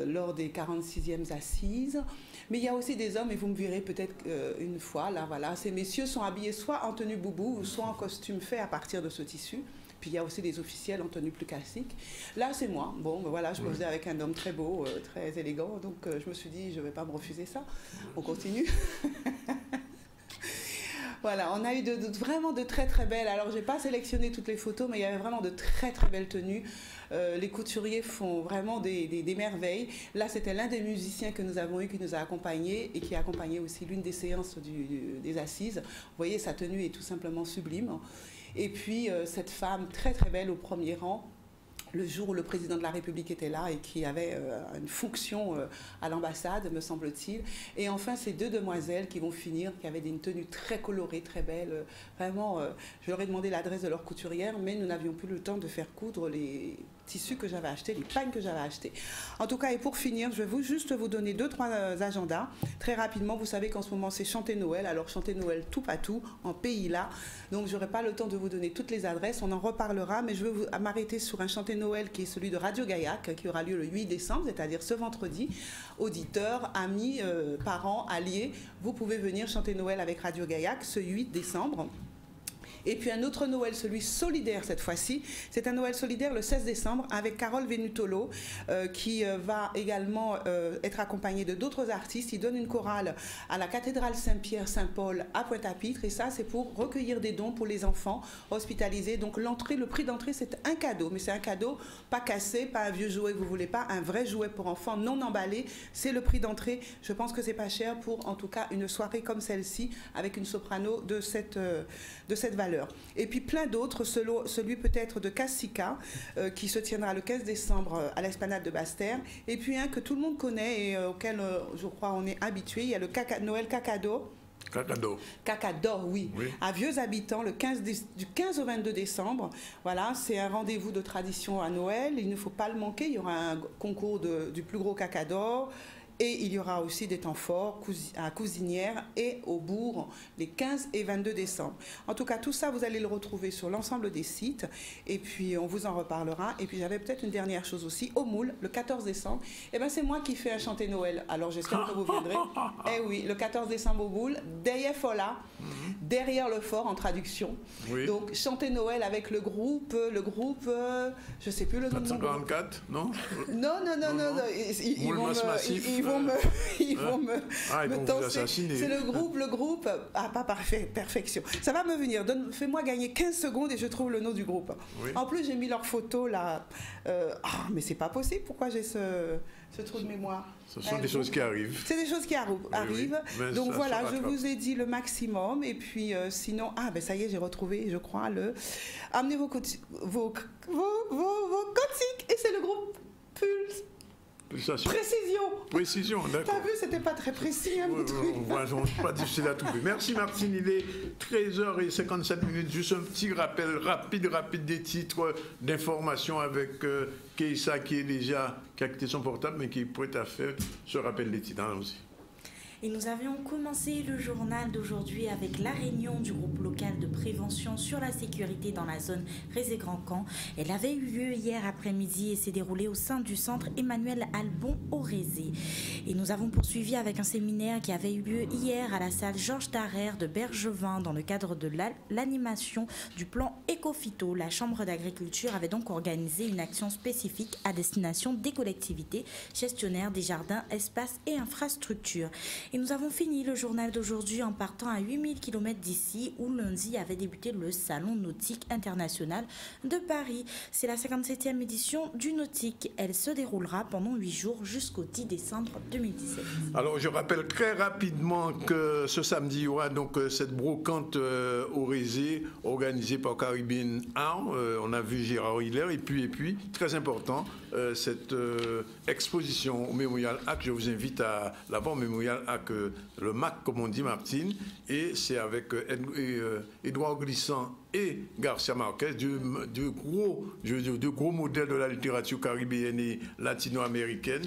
lors des 46e assises. Mais il y a aussi des hommes, et vous me verrez peut-être une fois, là, voilà, ces messieurs sont habillés soit en tenue boubou, ou soit en costume fait à partir de ce tissu. Puis il y a aussi des officiels en tenue plus classique. Là, c'est moi. Bon, ben voilà, je me faisais avec un homme très beau, très élégant, donc je me suis dit, je ne vais pas me refuser ça. On continue. Voilà, on a eu vraiment de très très belles. Alors, je n'ai pas sélectionné toutes les photos, mais il y avait vraiment de très très belles tenues. Les couturiers font vraiment des merveilles. Là, c'était l'un des musiciens que nous avons eu qui nous a accompagnés et qui a accompagné aussi l'une des séances des assises. Vous voyez, sa tenue est tout simplement sublime. Et puis, cette femme très très belle au premier rang, le jour où le président de la République était là et qui avait une fonction à l'ambassade, me semble-t-il. Et enfin, ces deux demoiselles qui vont finir, qui avaient une tenue très colorée, très belle. Vraiment, je leur ai demandé l'adresse de leur couturière, mais nous n'avions plus le temps de faire coudre les tissus que j'avais achetés, les pagnes que j'avais achetés. En tout cas, et pour finir, je vais juste vous donner 2-3 agendas. Très rapidement, vous savez qu'en ce moment, c'est Chanter Noël. Alors, Chanter Noël tout patou, en pays là. Donc, je n'aurai pas le temps de vous donner toutes les adresses. On en reparlera, mais je vais m'arrêter sur un Chanter Noël qui est celui de Radio Gaillac, qui aura lieu le 8 décembre, c'est-à-dire ce vendredi. Auditeurs, amis, parents, alliés, vous pouvez venir chanter Noël avec Radio Gaillac ce 8 décembre. Et puis un autre Noël, celui solidaire cette fois-ci. C'est un Noël solidaire le 16 décembre avec Carole Venutolo qui va également être accompagnée de d'autres artistes. Il donne une chorale à la cathédrale Saint-Pierre-Saint-Paul à Pointe-à-Pitre et ça c'est pour recueillir des dons pour les enfants hospitalisés. Donc l'entrée, le prix d'entrée c'est un cadeau, mais c'est un cadeau pas cassé, pas un vieux jouet que vous voulez pas, un vrai jouet pour enfants non emballé. C'est le prix d'entrée. Je pense que c'est pas cher pour en tout cas une soirée comme celle-ci avec une soprano de cette valeur. l'heure. Et puis plein d'autres, celui peut-être de Cassica, qui se tiendra le 15 décembre à l'Esplanade de Basse-Terre. Et puis un que tout le monde connaît et auquel, je crois, on est habitué, il y a le Noël Cacado. Cacador, oui. À Vieux Habitants, du 15 au 22 décembre. Voilà, c'est un rendez-vous de tradition à Noël. Il ne faut pas le manquer. Il y aura un concours du plus gros Cacador. Et il y aura aussi des temps forts à Cousinière et au Bourg les 15 et 22 décembre. En tout cas, tout ça, vous allez le retrouver sur l'ensemble des sites. Et puis, on vous en reparlera. Et puis, j'avais peut-être une dernière chose aussi. Au Moule, le 14 décembre, eh ben, c'est moi qui fais un chanter Noël. Alors, j'espère que vous viendrez. Eh oui, le 14 décembre au Moule, derrière Fola, derrière le fort en traduction. Oui. Donc, chanter Noël avec le groupe, je ne sais plus le nom. 444, non? Non. Ils vont me danser. C'est le groupe. Ah, pas parfait, perfection. Ça va me venir. Fais-moi gagner 15 secondes et je trouve le nom du groupe. Oui. En plus, j'ai mis leur photo là. Mais c'est pas possible. Pourquoi j'ai ce trou de mémoire? Ce sont des choses qui arrivent. C'est des choses qui arrivent. Oui. Donc voilà, je vous ai dit le maximum. Et puis sinon, ça y est, j'ai retrouvé, je crois, amenez vos cotiques. Et c'est le groupe Pulse. Précision, d'accord. T'as vu, c'était pas très précis, mon truc. Pas difficile à trouver. Merci Martine, il est 13h57, juste un petit rappel rapide des titres d'information avec Keïssa qui a quitté son portable, mais qui est prêt à faire ce rappel des titres aussi. Et nous avions commencé le journal d'aujourd'hui avec la réunion du groupe local de prévention sur la sécurité dans la zone Rézé-Grand-Camp. Elle avait eu lieu hier après-midi et s'est déroulée au sein du centre Emmanuel Albon au Rézé. Et nous avons poursuivi avec un séminaire qui avait eu lieu hier à la salle Georges Tarrère de Bergevin dans le cadre de l'animation du plan Écophyto. La Chambre d'agriculture avait donc organisé une action spécifique à destination des collectivités gestionnaires des jardins, espaces et infrastructures. Et nous avons fini le journal d'aujourd'hui en partant à 8000 km d'ici où lundi avait débuté le Salon Nautique International de Paris. C'est la 57e édition du Nautique. Elle se déroulera pendant 8 jours jusqu'au 10 décembre 2017. Alors je rappelle très rapidement que ce samedi, il y aura donc cette brocante au Rézé organisée par Caribbean Art. On a vu Gérard Hiller et puis très important, cette exposition au Mémorial Hack. Je vous invite à la voir au Mémorial Hack. Le MAC, comme on dit, Martine, et c'est avec Édouard Glissant et Garcia Marquez, deux gros modèles de la littérature caribéenne et latino-américaine,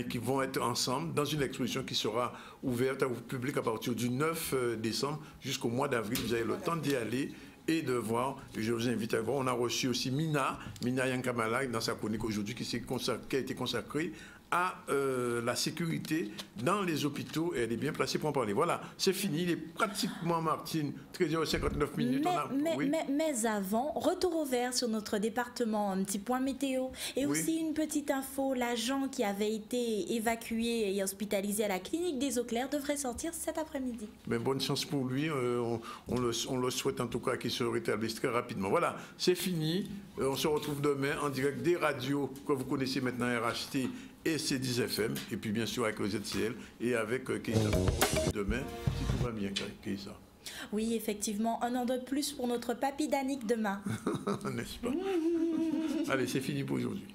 qui vont être ensemble dans une exposition qui sera ouverte au public à partir du 9 décembre jusqu'au mois d'avril. Vous avez le temps d'y aller et de voir. Je vous invite à voir. On a reçu aussi Mina Yankamala dans sa chronique aujourd'hui qui a été consacrée à la sécurité dans les hôpitaux et elle est bien placée pour en parler. Voilà, c'est fini. Il est pratiquement, Martine, 13h59. Mais avant, retour au vert sur notre département, un petit point météo et aussi une petite info. L'agent qui avait été évacué et hospitalisé à la clinique des Eaux Claires devrait sortir cet après-midi. Mais bonne chance pour lui. On le souhaite en tout cas qu'il se rétablisse très rapidement. Voilà, c'est fini. On se retrouve demain en direct des radios que vous connaissez maintenant, RHT et C10 FM, et puis bien sûr avec le ZCL et avec Keïssa. Demain, si tout va bien, Keïssa. Oui, effectivement, un an de plus pour notre papy Danick demain. N'est-ce pas? Allez, c'est fini pour aujourd'hui.